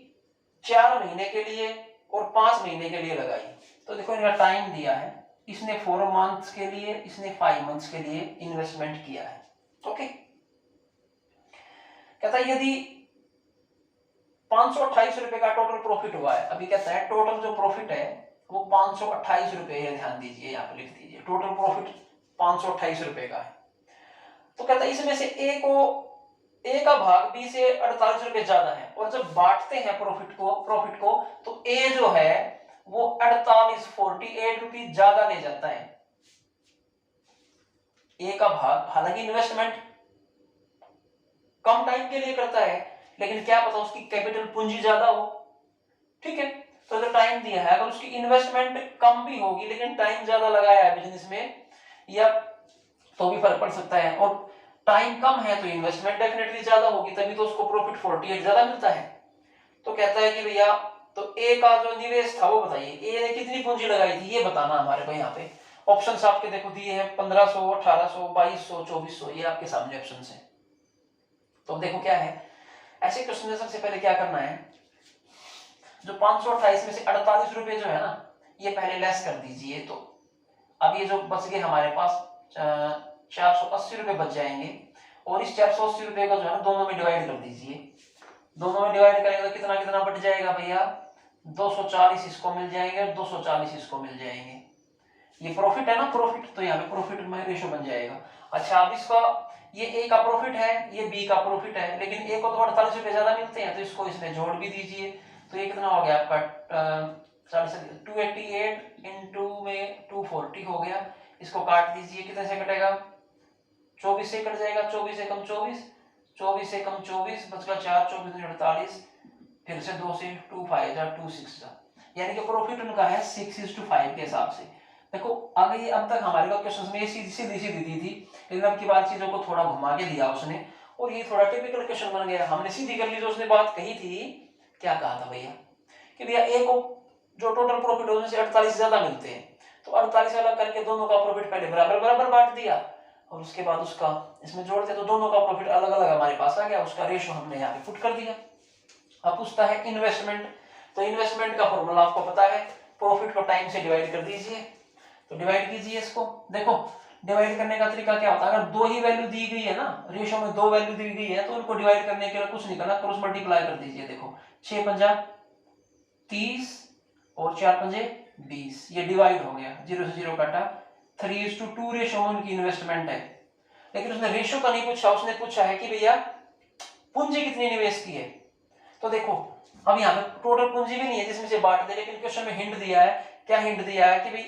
4 महीने के लिए और 5 महीने के लिए लगाई। तो देखो इनका टाइम दिया है, इसने 4 मंथ्स के लिए, इसने 5 मंथ्स के लिए इन्वेस्टमेंट किया है। ओके, कहता है यदि 528 रुपए का टोटल प्रॉफिट हुआ है, अभी कहता है टोटल जो प्रॉफिट है वो 528 रुपए है, ध्यान दीजिए यहाँ पे लिख दीजिए टोटल प्रॉफिट 528 रुपए का है। तो कहता है इसमें से ए का भाग बी से 48 रुपए ज्यादा है, और जब बांटते हैं प्रॉफिट को तो ए जो है वो 48 रुपए ज्यादा ले जाता है। ए का भाग, हालांकि इन्वेस्टमेंट कम टाइम के लिए करता है, लेकिन क्या पता उसकी कैपिटल पूंजी ज्यादा हो। ठीक है, तो अगर टाइम दिया है, अगर उसकी इन्वेस्टमेंट कम भी होगी लेकिन टाइम ज्यादा लगाया है बिजनेस में, या तो भी फर्क पड़ सकता है। और टाइम कम है तो इन्वेस्टमेंट डेफिनेटली ज्यादा होगी, तभी तो उसको प्रॉफिट 48 ज्यादा मिलता है। तो कहता है कि भैया तो ए का जो निवेश था वो बताइए, ए ने कितनी पूंजी लगाई थी ये बताना हमारे को। यहाँ पे ऑप्शंस आपके देखो दिए हैं 1500, 1800, 2200, 2400, ये आपके सामने ऑप्शंस हैं। तो देखो क्या है, ऐसे क्वेश्चन में सबसे पहले क्या करना है, जो 528 में से 48 रुपए जो है ना, ये पहले लेस कर दीजिए। तो अब ये जो बच गए हमारे पास 480 रुपए बच जाएंगे, और इस 480 रुपए को जो है ना दोनों में डिवाइड कर दीजिए। दोनों में डिवाइड करेंगे तो कितना कितना बच जाएगा भैया, 240 इसको मिल जाएंगे और 240 इसको मिल जाएंगे। ये प्रॉफिट है ना, प्रॉफिट, तो यहाँ पे प्रॉफिट में रेशो बन जाएगा। अच्छा, अब इसका ये ए का प्रॉफिट है, ये बी का प्रॉफिट है, लेकिन ए को तो 48 रुपए ज्यादा मिलते हैं, तो इसको इसमें जोड़ भी दीजिए। तो ये कितना हो गया आपका 288 इंटू में 240 हो गया। इसको काट दीजिए, कितने से कटेगा, 24 से कट जाएगा, 24 से कम 24, 24 से कम 24, बचगा 4, 24 48, फिर से 2 से 2 5 जा 2 6 जा, यानी कि प्रॉफिट उनका है 6:5 के हिसाब से। देखो आगे ये अब तक हमारे को क्वेश्चंस में सीधी सीधी दी थी, लेकिन अब की बात चीजों को थोड़ा घुमा के लिया उसने, और ये थोड़ा टिपिकल क्वेश्चन बन गया। हमने सीधी कर ली जो उसने बात कही थी, क्या कहा था भैया कि भैया ए को जो टोटल प्रॉफिट है उसमें से 48 ज्यादा मिलते हैं, तो 48 अलग करके दोनों का प्रॉफिट पहले बराबर बराबर बांट दिया, और उसके बाद उसका इसमें जोड़ते तो दोनों का प्रॉफिट अलग अलग हमारे पास आ गया, उसका रेशो हमने यहाँ पे पुट कर दिया। अब पूछता है इन्वेस्टमेंट, तो इन्वेस्टमेंट का फॉर्मूला आपको पता है, प्रॉफिट को टाइम से डिवाइड कर दीजिए। तो डिवाइड कीजिए इसको। देखो डिवाइड करने का तरीका क्या होता है, अगर दो ही वैल्यू दी गई है ना, रेशो में 2 वैल्यू दी गई है, तो उनको डिवाइड करने के लिए कुछ नहीं करना, क्रॉस मल्टीप्लाई कर दीजिए। देखो 6 पंजा 30 और 4 पंजे 20, ये डिवाइड हो गया, 0 से 0 काटा। 3:2 रेशो में उनकी इन्वेस्टमेंट है, लेकिन उसने रेशो का नहीं पूछा, उसने पूछा है कि भैया पूंजी कितनी निवेश की है। तो देखो अब यहाँ पे टोटल पूंजी भी नहीं है जिसमें से बांट दे, लेकिन क्वेश्चन में हिंट दिया है। क्या हिंट दिया है कि भाई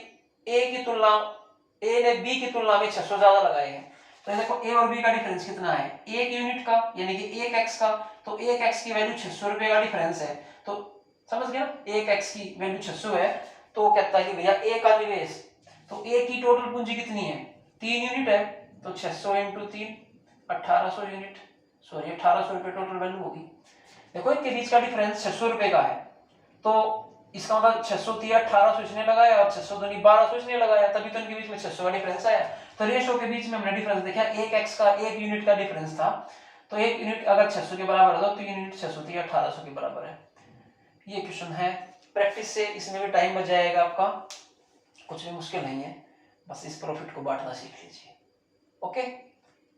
ए ने बी की तुलना में 600 ज्यादा लगाए हैं। तो देखो ए और बी का डिफरेंस कितना है, 1 यूनिट का, यानी कि 1 एक्स का। तो 1 एक्स की वैल्यू 600 रुपए का डिफरेंस है, तो समझ गया, 1 एक्स की वैल्यू 600 है। तो कहता है कि भैया ए का निवेश, तो ए की टोटल पूंजी कितनी है, 3 यूनिट है, तो 600 इंटू 3 1800 यूनिट, सॉरी 1800 रुपए टोटल वैल्यू होगी। देखो इनके बीच का डिफरेंस 600 रुपए का है, तो इसका मतलब 600 थी 1800 इसने लगाया और 600 दूनी 1200 इसने लगाया, तभी तो इनके बीच में 600 का डिफरेंस आया। तो रेशो के बीच में हमने डिफरेंस देखा, 1 एक्स का 1 यूनिट का डिफरेंस था, तो 1 यूनिट अगर 600 के बराबर होता तो 3 यूनिट 600 थी 1800 के बराबर है। ये क्वेश्चन है, प्रैक्टिस से इसमें भी टाइम बच जाएगा आपका, कुछ भी मुश्किल नहीं है, बस इस प्रॉफिट को बांटना सीख लीजिए। ओके,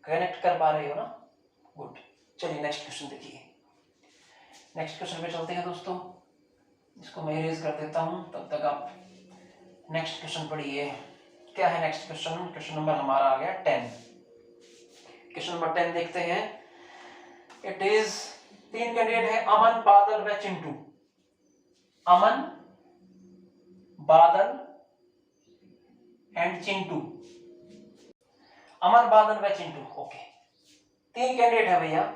कनेक्ट कर पा रहे हो ना, गुड। चलिए नेक्स्ट क्वेश्चन देखिए। नेक्स्ट क्वेश्चन पे चलते हैं दोस्तों, इसको मैं इरेज कर देता हूं, तब तक आप नेक्स्ट क्वेश्चन पढ़िए। क्या है नेक्स्ट क्वेश्चन, क्वेश्चन नंबर हमारा आ गया 10। क्वेश्चन नंबर 10 देखते हैं। इट इज 3 कैंडिडेट है, अमन, बादल व चिंटू। अमन, बादल एंड चिंटू, अमन, बादल व चिंटू। ओके, 3 कैंडिडेट है भैया,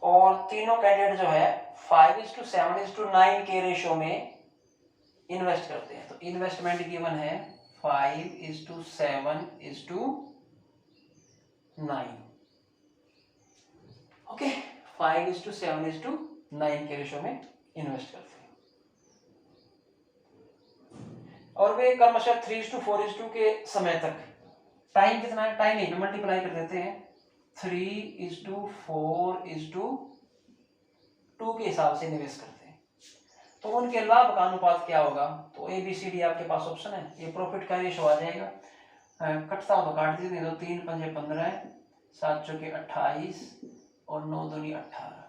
और तीनों कैंडिडेट जो है 5:7:9 के रेशो में इन्वेस्ट करते हैं। तो इन्वेस्टमेंट गिवन है 5:7:9। ओके, 5:7:9 के रेशो में इन्वेस्ट करते हैं, और वे क्रमशः 3:4:2 के समय तक टाइम कितना है, टाइम यहीं पे मल्टीप्लाई कर देते हैं, 3:4:2 के हिसाब से निवेश करते हैं। तो उनके लाभ का अनुपात क्या होगा, तो ABCD आपके पास ऑप्शन है, ये प्रॉफिट का रेशो आ जाएगा। कटता हो तो काट दीजिए, तो 3 पंजे 15, 7 चौके 28 और 9 दूनी 18,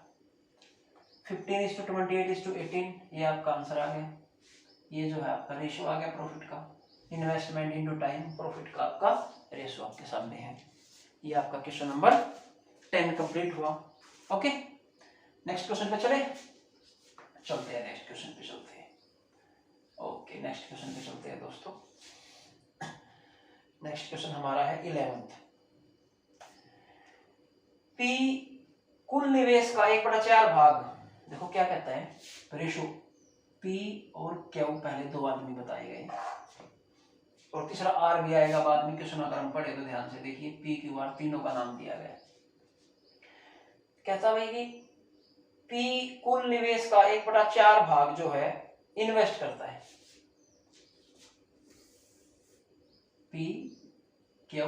15:28:18, ये आपका आंसर आ गया। ये जो है आपका रेशो आ गया प्रॉफिट का, इन्वेस्टमेंट इनटू टाइम, प्रॉफिट का आपका रेशो आपके सामने है। ये आपका क्वेश्चन नंबर 10 कंप्लीट हुआ। ओके, नेक्स्ट क्वेश्चन पे चलते हैं नेक्स्ट क्वेश्चन पे चलते हैं। ओके, नेक्स्ट क्वेश्चन पे चलते हैं दोस्तों। नेक्स्ट क्वेश्चन हमारा है 11th। P कुल निवेश का 1/4 भाग, देखो क्या कहता है, रेशो P और Q पहले दो आदमी बताए गए और तीसरा R भी आएगा बाद में क्वेश्चन, अगर हम पढ़े तो ध्यान से देखिए, P Q R तीनों का नाम दिया गया। कहता भाई कि P कुल निवेश का 1/4 भाग जो है इन्वेस्ट करता है, P Q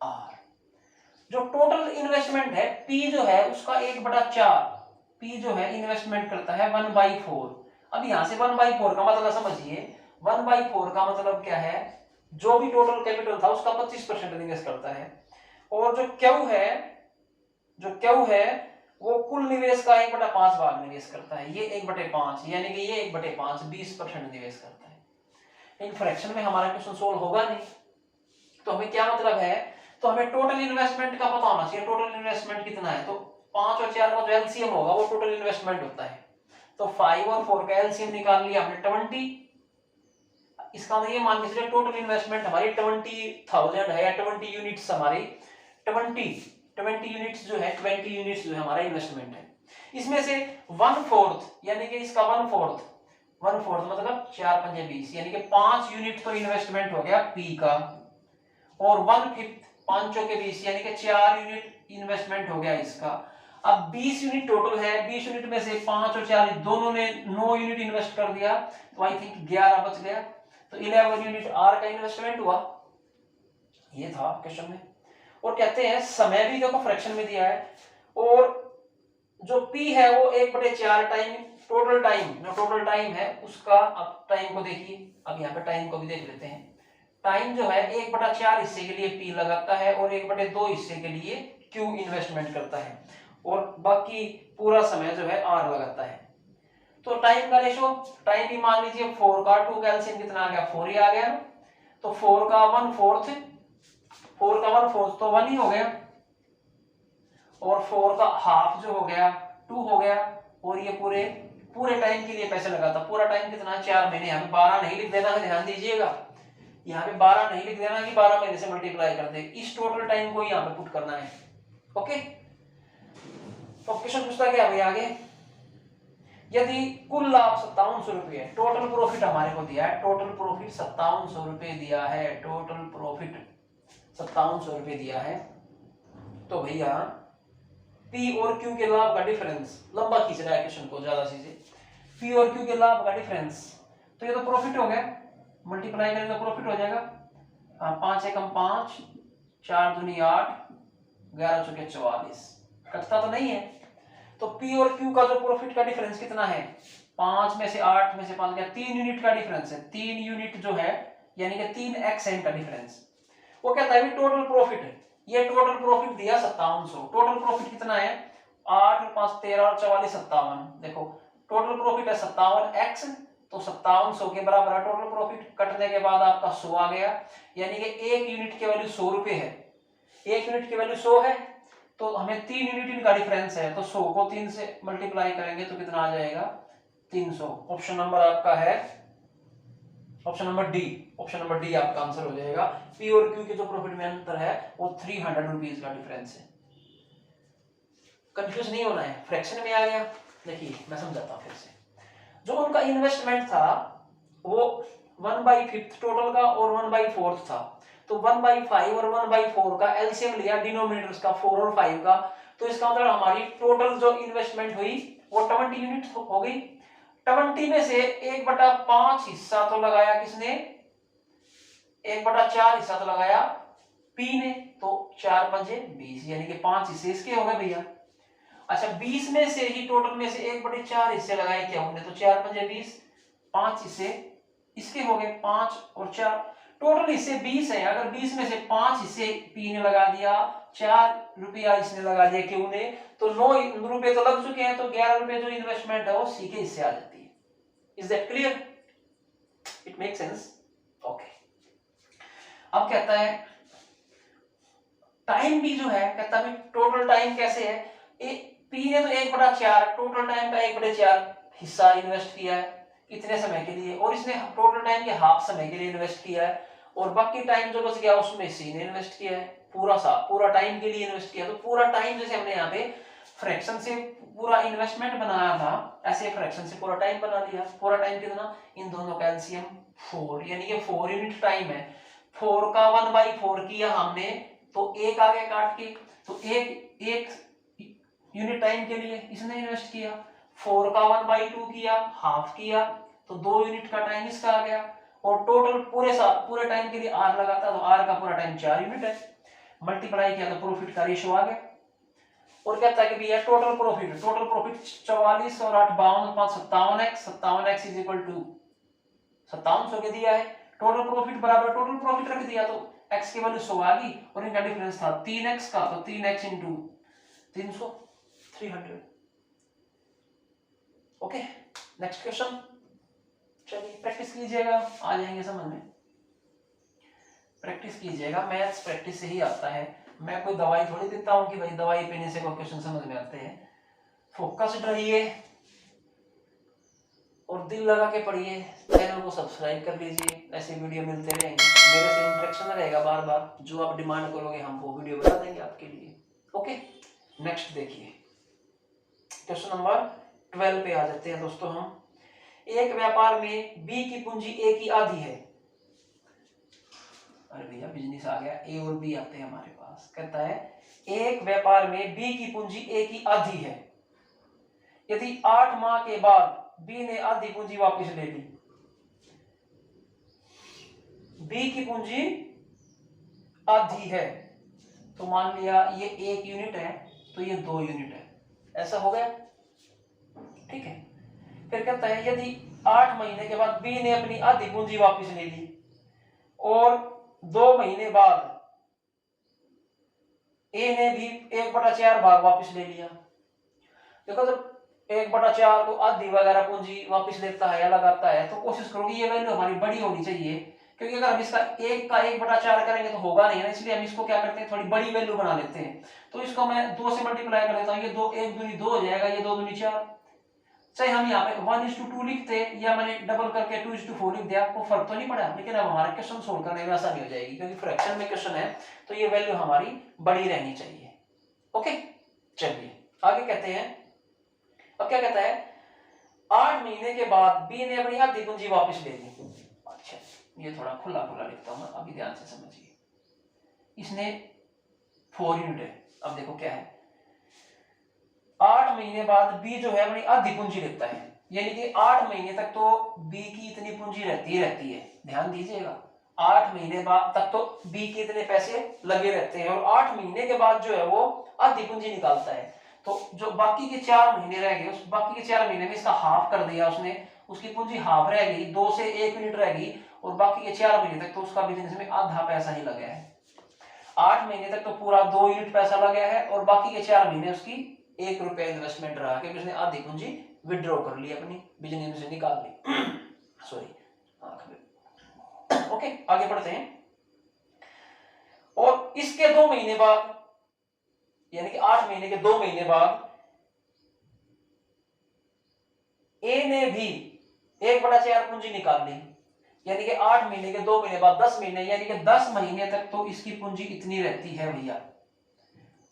R। जो टोटल इन्वेस्टमेंट है P जो है उसका 1/4, P जो है इन्वेस्टमेंट करता है 1/4। अब यहां से 1/4 का मतलब समझिए, 1/4 का मतलब क्या है, जो भी टोटल कैपिटल था उसका 25% निवेश करता है, और जो क्यू है वो कुल निवेश का 1/5 भाग निवेश करता है, ये 1/5, यानी कि ये 1/5 20% निवेश करता है। लेकिन फ्रैक्शन में हमारा क्वेश्चन सोल्व होगा नहीं, तो हमें क्या मतलब है, तो हमें टोटल इन्वेस्टमेंट का पता होना चाहिए, टोटल इन्वेस्टमेंट कितना है। तो 5 और 4 का जो एलसीएम होगा वो टोटल इन्वेस्टमेंट होता है, तो 5 और 4 का एलसीएम निकाल लिया हमने 20। इसका मतलब ये मान के चलिए टोटल इन्वेस्टमेंट हमारी 20,000 है, या 20 यूनिट्स हमारी 20 यूनिट्स जो है 20 यूनिट्स जो है हमारा इन्वेस्टमेंट है। इसमें से 1/4 यानी कि इसका 1/4 मतलब 4 पंजे 20, यानी कि 5 यूनिट तो इन्वेस्टमेंट हो गया P का, और 1/5 5 चौके 20 यानी कि 4 यूनिट इन्वेस्टमेंट हो गया इसका। अब 20 यूनिट टोटल है, 20 यूनिट में से 5 और 4 दोनों ने 9 यूनिट इन्वेस्ट कर दिया, तो आई थिंक 11 बच गया, तो 11 यूनिट R का इन्वेस्टमेंट हुआ। ये था क्वेश्चन में। और कहते हैं समय भी देखो फ्रैक्शन में दिया है, और जो P है वो 1/4 टाइम टोटल टाइम है उसका। अब टाइम को देखिए, अब यहाँ पे टाइम को भी देख लेते हैं। टाइम जो है 1/4 हिस्से के लिए P लगाता है और 1/2 हिस्से के लिए Q इन्वेस्टमेंट करता है, और बाकी पूरा समय जो है R लगाता है। तो टाइम का रेशो, टाइम भी मान लीजिए 4 का 2 का एलसीएम कितना आ गया, 4 ही आ गया, तो 4 का 1/4 तो 1 ही हो गया, और 4 का हाफ जो हो गया 2 हो गया, और ये पूरे टाइम के लिए पैसे लगाता। पूरा टाइम कितना है, 4 महीने। यहाँ पे 12 नहीं लिख देना है, ध्यान दीजिएगा, यहाँ पे 12 नहीं लिख देना कि 12 महीने से मल्टीप्लाई कर दे, इस टोटल टाइम को यहाँ पे पुट करना है। ओके, तो क्वेश्चन पूछता क्या भाई आगे, यदि कुल लाभ 5700 रुपये है, टोटल प्रॉफिट हमारे को दिया है, टोटल प्रॉफिट 5700 रुपये दिया है, टोटल प्रॉफिट 5700 रुपये दिया है, तो भैया P और Q के लाभ का डिफरेंस, लंबा खींच रहा है क्वेश्चन को ज्यादा चीजें, P और Q के लाभ का डिफरेंस, तो ये तो प्रॉफिट हो गया, मल्टीप्लाई करेंगे तो प्रॉफिट हो जाएगा। 5 एकम 5, 4 दूनी 8, 11 चौके 44, कटता तो नहीं है। तो P और Q का जो प्रॉफिट का डिफरेंस कितना है, 5 में से 8 में से 5 गया, 3 यूनिट का डिफरेंस है, 3 यूनिट जो है यानी कि 3x है इनका डिफरेंस। वो कहता है टोटल प्रॉफिट है, ये टोटल प्रॉफिट दिया 5700, टोटल प्रॉफिट कितना है, 8 और 5 13 और 44 57, देखो टोटल प्रॉफिट है 57x, तो 5700 के बराबर है टोटल प्रॉफिट, कटने के बाद आपका 100 आ गया, यानी कि 1 यूनिट की वैल्यू 100 रुपए है, 1 यूनिट की वैल्यू 100 है, तो हमें 3 यूनिट इनका डिफरेंस है, तो 100 को 3 से मल्टीप्लाई करेंगे तो कितना आ जाएगा, 300। ऑप्शन नंबर आपका है ऑप्शन नंबर डी आपका आंसर हो जाएगा। P और Q के जो प्रॉफिट में अंतर है वो 300 रुपीज का डिफरेंस है। कंफ्यूज नहीं होना है, फ्रैक्शन में आ गया। देखिए मैं समझाता हूं फिर से, जो उनका इन्वेस्टमेंट था वो 1/5 टोटल का और 1/4 था, तो 1/5 और 1/4 का एलसीएम लिया डिनोमिनेटर्स का 4 और 5 का, तो इसका मतलब हमारी टोटल जो इन्वेस्टमेंट हुई वो 20 यूनिट हो गई। 20 में से 1/5 हिस्सा तो लगाया किसने, 1/4 हिस्सा तो लगाया पी ने, तो 4 पंजे 20, यानी कि 5 हिस्से इसके हो गए भैया। अच्छा 20 में से ही टोटल में से 1/4 हिस्से लगाए क्या हमने, तो 4 पंजे 20, 5 हिस्से इसके हो गए, 5 और 4 टोटल हिस्से 20 है। अगर 20 में से 5 हिस्से पी ने लगा दिया, 4 रुपया इसने लगा दिया क्यू ने, तो 9 रुपए तो लग चुके हैं, तो 11 रुपए जो इन्वेस्टमेंट है वो सी के हिस्से आ जाती है। Is that clear? It make sense? Okay. अब कहता है टाइम भी जो है, कहता है टोटल टाइम कैसे है, पी ने तो 1/4 टोटल टाइम का 1/4 हिस्सा इन्वेस्ट किया है इतने समय के लिए, और इसने टोटल टाइम के हाफ समय के लिए इन्वेस्ट किया है, और बाकी टाइम जो बच गया उसमें सी ने इन्वेस्ट किया है पूरा टाइम के लिए इन्वेस्ट किया। तो पूरा टाइम जैसे हमने यहाँ पे फ्रैक्शन से पूरा इन्वेस्टमेंट बनाया था, ऐसे फ्रैक्शन से पूरा टाइम बना दिया। पूरा टाइम कितना, इन दोनों का एलसीएम 4, यानी कि 4 यूनिट टाइम है। 4 का 1/4 किया हमने, तो 1 आ गया काट के, तो एक यूनिट टाइम के लिए इसने इन्वेस्ट किया। 4 का 1/2 किया, हाफ किया, तो 2 यूनिट का टाइम इसका आ गया, और टोटल पूरे टाइम के लिए आर लगाता, तो आर का पूरा टाइम 4 यूनिट है, मल्टीप्लाई किया तो प्रॉफिट का रेशियो आ गया। और कहता है कि भैया टोटल प्रॉफिट 44 और 8 52 5 57x, 57x is equal to 5700 के दिया है। टोटल प्रॉफिट बराबर टोटल प्रॉफिट रख दिया, तो x की वैल्यू 100 आ गई, और इनका डिफरेंस था 3x का, तो 3x into 300 300। Okay, next question. चलिए प्रैक्टिस कीजिएगा, आ जाएंगे समझ में। प्रैक्टिस कीजिएगा, मैथ्स प्रैक्टिस से ही आता है। मैं कोई दवाई थोड़ी देता हूँ कि भाई दवाई पीने से कोई क्वेश्चन समझ में आते हैं। फोकस्ड रहिए और दिल लगा के पढ़िए। चैनल को सब्सक्राइब कर लीजिए, ऐसे वीडियो मिलते रहेंगे, मेरे से इंटरेक्शन रहेगा बार बार, जो आप डिमांड करोगे हम वो वीडियो बना देंगे आपके लिए। ओके, नेक्स्ट देखिए क्वेश्चन नंबर 12 पे आ जाते हैं दोस्तों हम। एक व्यापार में बी की पूंजी ए की आधी है। अरे भैया बिजनेस आ गया, ए और बी आते हैं हमारे पास। कहता है एक व्यापार में बी की पूंजी ए की आधी है, यदि 8 माह के बाद बी ने आधी पूंजी वापस ले ली। बी की पूंजी आधी है, तो मान लिया ये 1 यूनिट है, तो ये 2 यूनिट है, ऐसा हो गया, ठीक है। फिर कहता है यदि 8 महीने के बाद बी ने अपनी आधी पूंजी वापस ले ली, और 2 महीने बाद ए ने भी 1/4 भाग वापस ले लिया। देखो जब 1/4 को आधी वगैरह पूंजी वापस लेता है या लगाता है, तो कोशिश करो कि ये वैल्यू हमारी बड़ी होनी चाहिए, क्योंकि अगर हम इसका 1 का 1/4 करेंगे तो होगा नहीं ना, इसलिए हम इसको क्या करते हैं, थोड़ी बड़ी वैल्यू बना लेते हैं। तो इसको मैं 2 से मल्टीप्लाई कर देता हूँ, ये 2 1 दूनी 2 हो जाएगा, ये 2 दूनी 4। चाहे हम यहाँ पे 1:2 लिखते या मैंने डबल करके 2:4 लिख दिया, कोई फर्क तो नहीं पड़ा, लेकिन अब हमारा क्वेश्चन सोल्व करने में आसानी हो जाएगी, क्योंकि फ्रैक्शन में क्वेश्चन है, तो ये वैल्यू हमारी बड़ी रहनी चाहिए। ओके, चलिए आगे कहते हैं। अब क्या कहता है, 8 महीने के बाद बी ने अपनी आधी पूंजी वापस ले ली। अच्छा, ये थोड़ा खुला खुला लिखता हूं, अभी ध्यान से समझिए। इसने 4 यूनिट है। अब देखो क्या है, 8 महीने बाद बी जो है अपनी आधी पूंजी लेता है, यानी कि 8 महीने तक तो बी की इतनी पूंजी रहती है। ध्यान दीजिएगा, 8 महीने बाद तक तो बी के इतने पैसे लगे रहते हैं, और 8 महीने के बाद जो है वो आधी पूंजी निकालता है। तो जो बाकी के 4 महीने रह गए, उस बाकी के 4 महीने में इसका हाफ कर दिया उसने, उसकी पूंजी हाफ रह गई, 2 से 1 यूनिट रह गई, और बाकी के 4 महीने तक तो उसका बिजनेस में आधा पैसा ही लगा है। 8 महीने तक तो पूरा 2 यूनिट पैसा लगा है, और बाकी के 4 महीने उसकी 1 रुपया इन्वेस्टमेंट रहा, क्योंकि उसने आधी पूंजी विड्रॉ कर ली, अपनी बिजनेस में से निकाल ली। सॉरी, ओके आगे बढ़ते हैं। और इसके 2 महीने बाद, यानी कि 8 महीने के 2 महीने बाद ए ने भी 1/4 पूंजी निकाल ली, यानी कि 8 महीने के 2 महीने बाद 10 महीने, यानी कि 10 महीने तक तो इसकी पूंजी इतनी रहती है भैया।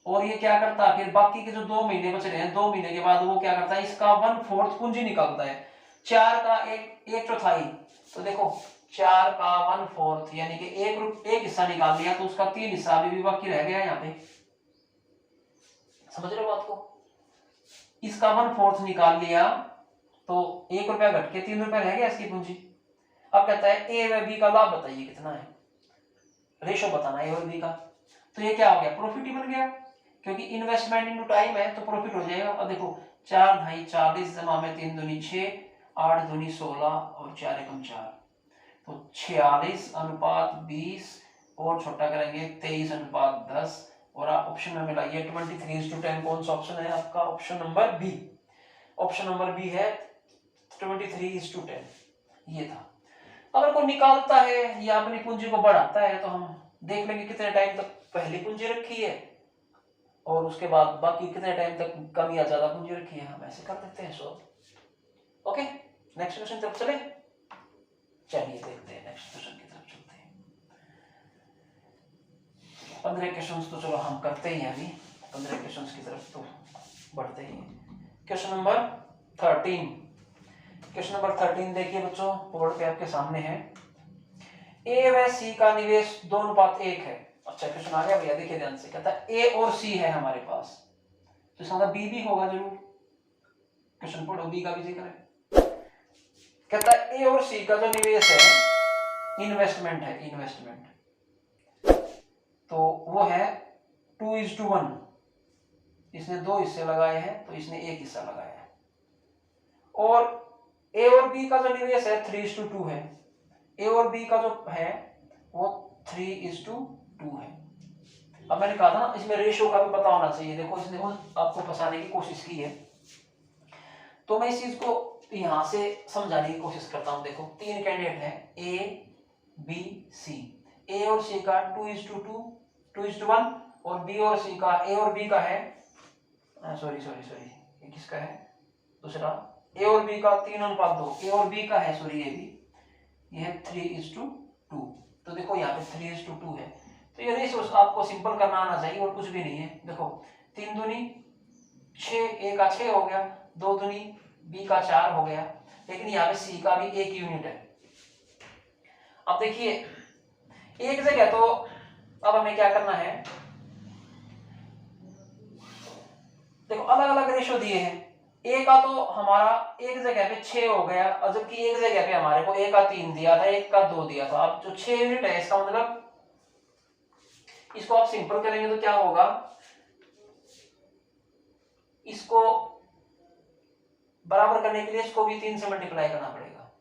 और ये क्या करता है, फिर बाकी के जो 2 महीने बच रहे हैं, 2 महीने के बाद वो क्या करता है, इसका 1/4 पूंजी निकालता है, 4 का 1/4। तो देखो 4 का 1/4 यानी कि एक हिस्सा निकाल लिया, तो उसका 3 हिस्सा अभी भी बाकी रह गया यहाँ पे। समझ रहे हो बात को, इसका 1/4 निकाल लिया, तो 1 रुपया घट के 3 रुपया रह गया इसकी पूंजी। अब कहता है ए व बी का लाभ बताइए कितना है, रेशो बताना है ए और बी का। तो ये क्या हो गया, प्रॉफिट ही बन गया, क्योंकि इन्वेस्टमेंट इनटू टाइम है तो प्रॉफिट हो जाएगा। अब देखो 4 ढाई 40 जमा में 3 दूनी 6, 8 दूनी 16 और 4 एकम 4, तो 46 अनुपात 20 और छोटा करेंगे 23 अनुपात 10, और आप ऑप्शन में मिलाइए 23:10। कौन सा ऑप्शन है आपका, option number B. Option number B है 23:10, ये था। अगर कोई निकालता है या अपनी पूंजी को बढ़ाता है तो हम देख लेंगे कितने टाइम तक पहली पूंजी रखी है और उसके बाद बाकी कितने टाइम तक कम या ज्यादा पूंजी रखी है, हम ऐसे कर देते हैं सॉल्व। ओके, नेक्स्ट क्वेश्चन तरफ चले, चलिए देखते हैं नेक्स्ट क्वेश्चन की तरफ चलते हैं। 15 क्वेश्चन तो चलो हम करते ही हैं अभी, 15 क्वेश्चन की तरफ तो बढ़ते ही हैं। क्वेश्चन नंबर 13, क्वेश्चन नंबर 13 देखिए बच्चों, बोर्ड पे आपके सामने है। ए व सी का निवेश 2:1 है। अच्छा क्वेश्चन आ गया भैया, देखिए ध्यान से, कहता है ए और सी है हमारे पास, तो इसका मतलब बी भी होगा जरूर। क्वेश्चन पढ़ो, बी का भी जिक्र है। कहता है ए और सी का जो निवेश है, इन्वेस्टमेंट है, इन्वेस्टमेंट, तो वो है 2:1। इसने 2 हिस्से लगाए हैं तो इसने 1 हिस्सा लगाया है। और ए और बी का जो निवेश है 3:2 है। ए और बी का जो है वो 3:2 है। अब मैंने कहा था ना इसमें रेशियो का भी पता होना चाहिए। देखो इसने आपको फंसाने की कोशिश की है, तो मैं इस चीज को यहां से समझाने की कोशिश करता हूं। देखो 3 कैंडिडेट हैं, ए बी सी। ए और सी का 2:2 2:1, और बी और सी का, ए और बी का है, सॉरी ये किसका है दूसरा, ए और बी का 3:2। ए और बी का है, सॉरी ये भी, ये है 3:2। तो देखो यहाँ पे 3:2 है, तो ये रेशियो आपको सिंपल करना आना चाहिए और कुछ भी नहीं है। देखो 3 दूनी 6, ए का 6 हो गया, 2 दूनी बी का 4 हो गया, लेकिन यहाँ पे सी का भी 1 यूनिट है। अब देखिए एक जगह, तो अब हमें क्या करना है, देखो अलग अलग रेशियो दिए हैं। ए का तो हमारा एक जगह पे 6 हो गया, और जबकि एक जगह पे हमारे को ए का 3 दिया था, एक का 2 दिया था। अब जो 6 यूनिट है, इसका मतलब इसको आप सिंपल करेंगे तो क्या होगा, इसको बराबर करने के लिए इसको भी 3 से मल्टीप्लाई करना पड़ेगा।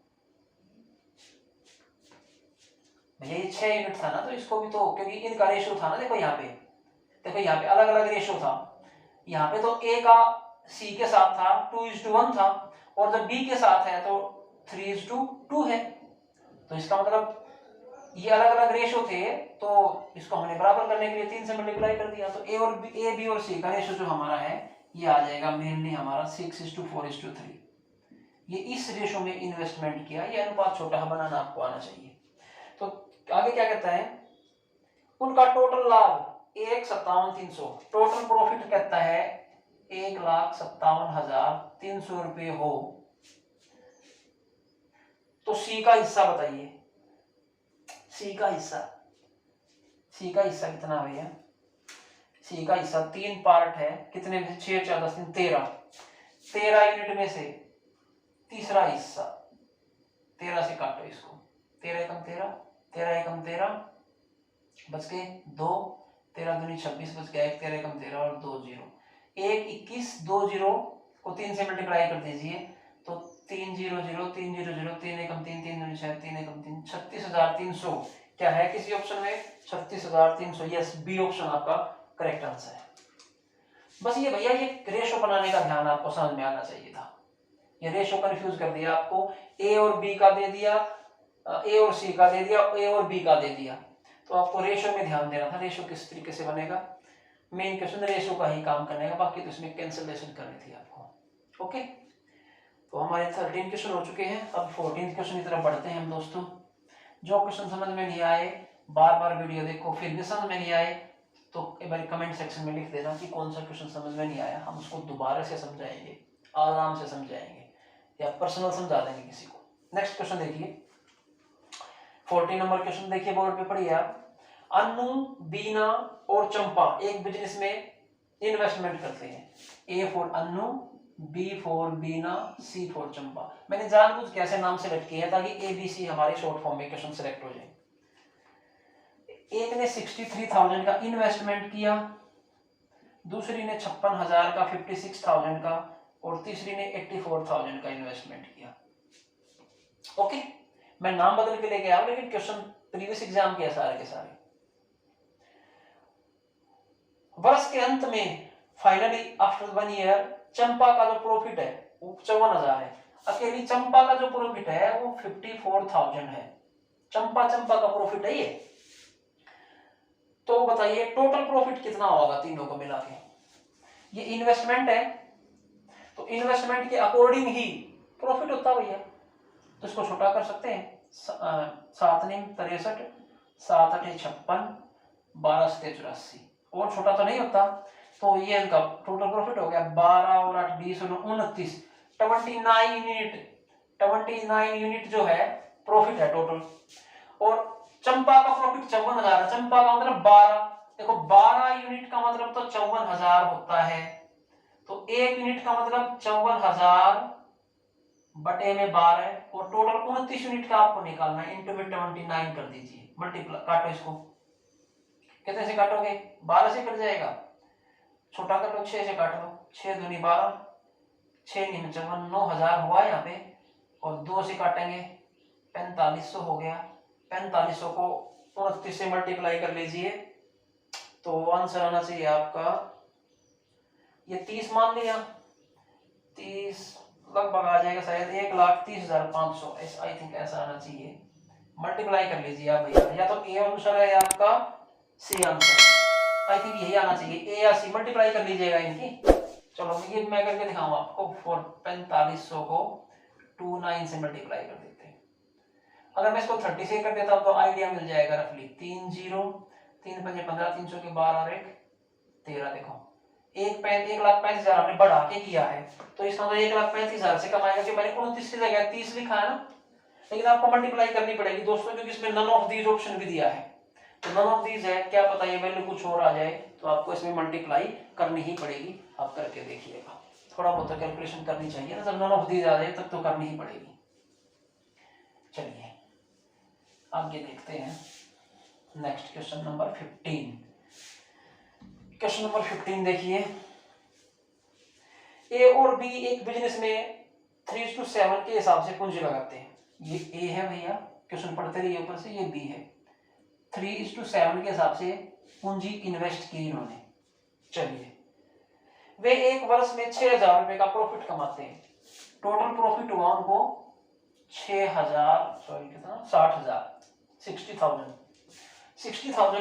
भैया ये 6 यूनिट था ना, तो इसको भी तो, क्योंकि इनका रेशियो था ना, देखो यहाँ पे, देखो यहाँ पे अलग अलग रेशियो था। यहाँ पे तो ए का सी के साथ था 2:1 था, और जब बी के साथ है तो 3:2 है। तो इसका मतलब ये अलग अलग रेशियो थे, तो इसको हमने बराबर करने के लिए 3 से मल्टीप्लाई कर दिया। तो ए बी और सी का रेशियो जो हमारा है ये आ जाएगा मेनली हमारा 6:4:3। ये इस रेशियो में इन्वेस्टमेंट किया, ये अनुपात छोटा बनाना आपको आना चाहिए। तो आगे क्या कहता है, उनका टोटल लाभ 1,57,300, टोटल प्रॉफिट कहता है 1,57,300 रुपये हो, तो सी का हिस्सा बताइए। सी का हिस्सा कितना भैया, सी का हिस्सा 3 पार्ट है, कितने में से 6 4 10 13 यूनिट में से तीसरा हिस्सा, 13 से काटो इसको, 13 एकम 13, 13 एकम 13 बच गए 2, 13 दूनी 26 बच गया 1, 13 एकम 13 और 2 जीरो, 1 21, 2 जीरो को 3 से मल्टीप्लाई कर दीजिए, तो 3 0 0 3 0 0 3 एकम 3 3 दूनी 6 3 एकम 3, 36,300 क्या है किसी ऑप्शन में, 36,300। यस, बी ऑप्शन आपका करेक्ट आंसर है। बस ये भैया ये रेशो बनाने का ध्यान आपको समझ में आना चाहिए था। ये रेशो कंफ्यूज कर दिया आपको, ए और बी का दे दिया, ए और सी का दे दिया, ए और बी का दे दिया, तो आपको रेशो में ध्यान देना था। रेशो किस तरीके से बनेगा, मेन क्वेश्चन रेशो का ही काम करने का, बाकी तो इसमें कैंसिलेशन करनी थी आपको। ओके, तो हमारे 13 क्वेश्चन हो चुके हैं, अब 14 क्वेश्चन की तरफ बढ़ते हैं हम दोस्तों। जो क्वेश्चन समझ में नहीं आए बार बार वीडियो देखो, फिर भी समझ में नहीं आए तो एक बार कमेंट सेक्शन में लिख देना कि कौन सा क्वेश्चन समझ में नहीं आया, हम उसको दोबारा से समझाएंगे, आराम से समझाएंगे या पर्सनल समझा देंगे किसी को। नेक्स्ट क्वेश्चन देखिए, 14 नंबर क्वेश्चन देखिए, बोर्ड पे पढ़िए आप। अन्नू, बीना और चंपा एक बिजनेस में इन्वेस्टमेंट करते हैं। A for Annu, B for Beena, C for Champa. मैंने जानबूझ के ऐसे नाम सेलेक्ट किया ताकि ए बी सी हमारे शॉर्ट फॉर्म में क्वेश्चन सेलेक्ट हो जाए। एक ने 63,000 का इन्वेस्टमेंट किया, दूसरी ने 56,000 का, 56,000 का, और तीसरी ने 84,000 का इन्वेस्टमेंट किया। ओके, मैं नाम बदल के लेके आया लेकिन क्वेश्चन प्रीवियस एग्जाम के सारे के सारे। वर्ष के अंत में फाइनली आफ्टर 1 ईयर चंपा का जो प्रॉफिट है वो 54,000 है। अकेली चंपा का जो प्रॉफिट है वो 54,000 है। चंपा का प्रॉफिट है ये। तो बताइए टोटल प्रॉफिट कितना होगा तीनों को मिला के। ये इन्वेस्टमेंट है तो इन्वेस्टमेंट के अकॉर्डिंग ही प्रॉफिट होता है भैया। तो इसको छोटा कर सकते हैं, 7 9 63, 7 8 56, 12 7 84, और छोटा तो नहीं होता। तो ये इनका टोटल प्रॉफिट हो गया 12 और 8 20 और 29, 29 यूनिट जो है प्रॉफिट है टोटल। और चंपा का प्रॉफिट 54,000 है। चंपा का मतलब 12, देखो 12 यूनिट का मतलब तो 54,000 होता है। तो 1 यूनिट का मतलब 54,000 बटे में 12, और टोटल 29 यूनिट का आपको निकालना है। इंटू में 29 कर दीजिए, मल्टीप्लाई, काटो इसको। कितने से काटोगे? 12 से कट जाएगा। छोटा कर लो, 6 से काट लो, 6 दूनी 12, 6 9 54, 9,000 हुआ यहाँ पे, और 2 से काटेंगे 4500 हो गया। 4500 को 29 से मल्टीप्लाई कर लीजिए तो आंसर आना चाहिए आपका, ये 30 मान लिया, 30 लगभग आ जाएगा शायद 1,30,500, आई थिंक ऐसा आना चाहिए। मल्टीप्लाई कर लीजिए आप भैया, या तो ए आंसर है आपका, सी आंसर, आई थिंक यही आना चाहिए, ए या सी। मल्टीप्लाई कर लीजिएगा इनकी। चलो ये मैं करके दिखाऊं आपको। 4500 को 29 से मल्टीप्लाई कर देते हैं। अगर मैं इसको 30 से कर देता हूं तो आइडिया मिल जाएगा रफली। 3 0 3 5 15, 300 के 12 और 1 13। देखो 1,35,000 आपने बढ़ा के किया है, तो इसका मतलब 1,35,000 से कमाएगा कि मैंने 29 की जगह 30 लिखा है ना, लेकिन आपको मल्टीप्लाई करनी पड़ेगी दोस्तों, क्योंकि इसमें नन ऑफ दीज ऑप्शन भी दिया है। तो नन ऑफ दीज है, क्या पता ये वैल्यू कुछ और आ जाए, तो आपको इसमें मल्टीप्लाई करनी ही पड़ेगी। आप करके देखिएगा, थोड़ा बहुत कैलकुलेशन करनी चाहिए ना, जब नन ऑफ दीज आ जाए तब तो करनी ही पड़ेगी। चलिए आगे देखते हैं next question number 15। Question number 15 देखिए, ए और बी एक बिजनेस में 3:7 के हिसाब से पूंजी लगाते हैं। ये ए है भैया, क्वेश्चन पढ़ते रहिए ऊपर से, ये बी है। 3:7 के हिसाब से पूंजी इन्वेस्ट की इन्होंने। चलिए, वे एक वर्ष में 6,000 रुपए का प्रॉफिट कमाते हैं। टोटल प्रॉफिट हुआ उनको 60,000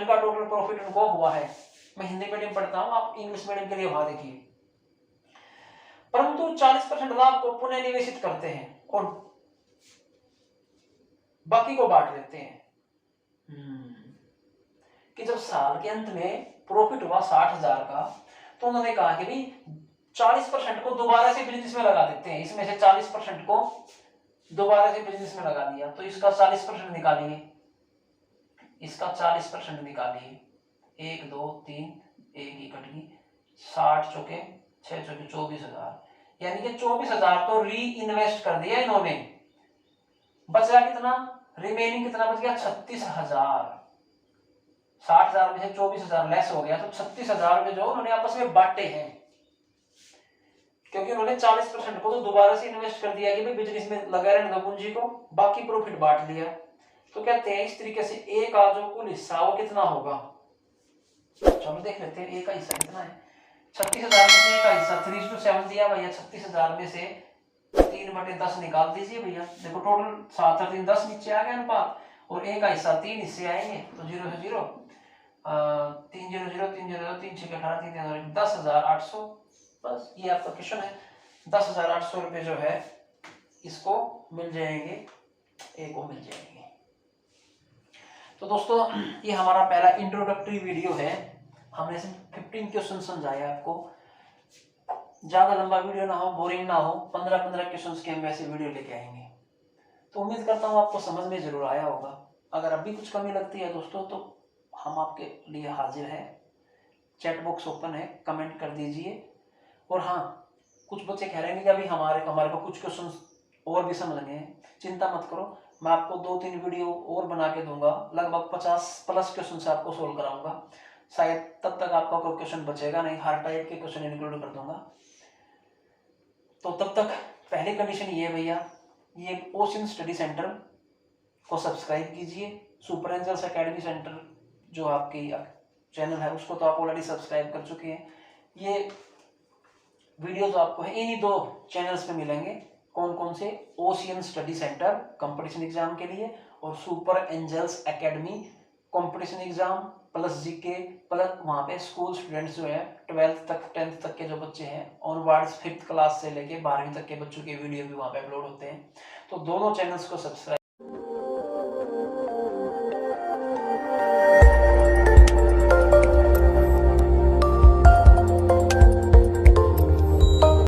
का टोटल प्रॉफिट उनको हुआ है। मैं हिंदी मीडियम पढ़ता हूं, आप इंग्लिश मीडियम के लिए वहां देखिए। परंतु 40% लाभ को पुनः निवेशित करते हैं और बाकी को बांट देते हैं। कि जब साल के अंत में प्रॉफिट हुआ 60,000 का, तो उन्होंने कहा कि भाई 40% को दोबारा से बिजनेस में लगा देते हैं। इसमें से 40% को दोबारा से बिजनेस में लगा दिया, तो इसका 40% निकालिए, इसका 40% निकालिए। 1 2 3, 1 ही कट गई, 60 चौके 6 चौके 24,000, यानी कि 24,000 तो री इन्वेस्ट कर दिया इन्होंने। बचा कितना? रिमेनिंग कितना बच गया? 36,000। 60,000 में से 24,000 लेस हो गया, तो 36,000 रुपए जो उन्होंने आपस में बांटे हैं, क्योंकि उन्होंने 40% को तो दोबारा से इन्वेस्ट कर दिया कि भाई बिजनेस में लगा रहने दो पूंजी को, बाकी प्रॉफिट बांट दिया। तो कहते हैं इस तरीके से ए का जो कुल हिस्सा वो कितना होगा। चलो देख लेते हैं ए का हिस्सा कितना है। 36,000 में से ए का हिस्सा 3:7 दिया भैया। 36,000 में से 3/10 निकाल दीजिए भैया। देखो टोटल 7 और 3 10 नीचे आ गया अनुपात, और ए का हिस्सा 3 हिस्से आएंगे, तो 0 से 0 3 0 0 3 0 3 6 18 3 3 10,800। बस ये आपका क्वेश्चन है। 10,800 रुपए जो है इसको मिल जाएंगे, ए को मिल जाएंगे। तो दोस्तों ये हमारा पहला इंट्रोडक्टरी वीडियो है। हमने सिर्फ 15 क्वेश्चन समझाए आपको। ज्यादा लंबा वीडियो ना हो, बोरिंग ना हो, 15-15 क्वेश्चंस के हम ऐसे वीडियो लेके आएंगे। तो उम्मीद करता हूँ आपको समझ में जरूर आया होगा। अगर अभी कुछ कमी लगती है दोस्तों तो हम आपके लिए हाजिर हैं। चैट बॉक्स ओपन है, कमेंट कर दीजिए। और हाँ, कुछ बच्चे कह रहे हैं कि अभी हमारे को कुछ क्वेश्चन और भी समझने हैं। चिंता मत करो, मैं आपको 2-3 वीडियो और बना के दूंगा, लगभग 50+ क्वेश्चन से आपको सोल्व कराऊंगा। शायद तब तक आपका कोई क्वेश्चन बचेगा नहीं, हर टाइप के क्वेश्चन इंक्लूड कर दूंगा। तो तब तक पहली कंडीशन ये है भैया, ये ओशियन स्टडी सेंटर को सब्सक्राइब कीजिए। सुपर एंजल्स एकेडमी सेंटर जो आपकी चैनल है उसको तो आप ऑलरेडी सब्सक्राइब कर चुके हैं। ये वीडियोस आपको है इन्हीं 2 चैनल्स पे मिलेंगे। कौन कौन से? Ocean study centre competition exam के लिए, और super angels academy competition exam plus GK plus वहाँ पे स्कूल स्टूडेंट्स जो है 12th तक 10th तक के जो बच्चे हैं ऑनवर्ड्स 5th क्लास से लेके 12वीं तक के बच्चों के वीडियो भी वहाँ पे अपलोड होते हैं। तो दोनों चैनल्स को सब्सक्राइब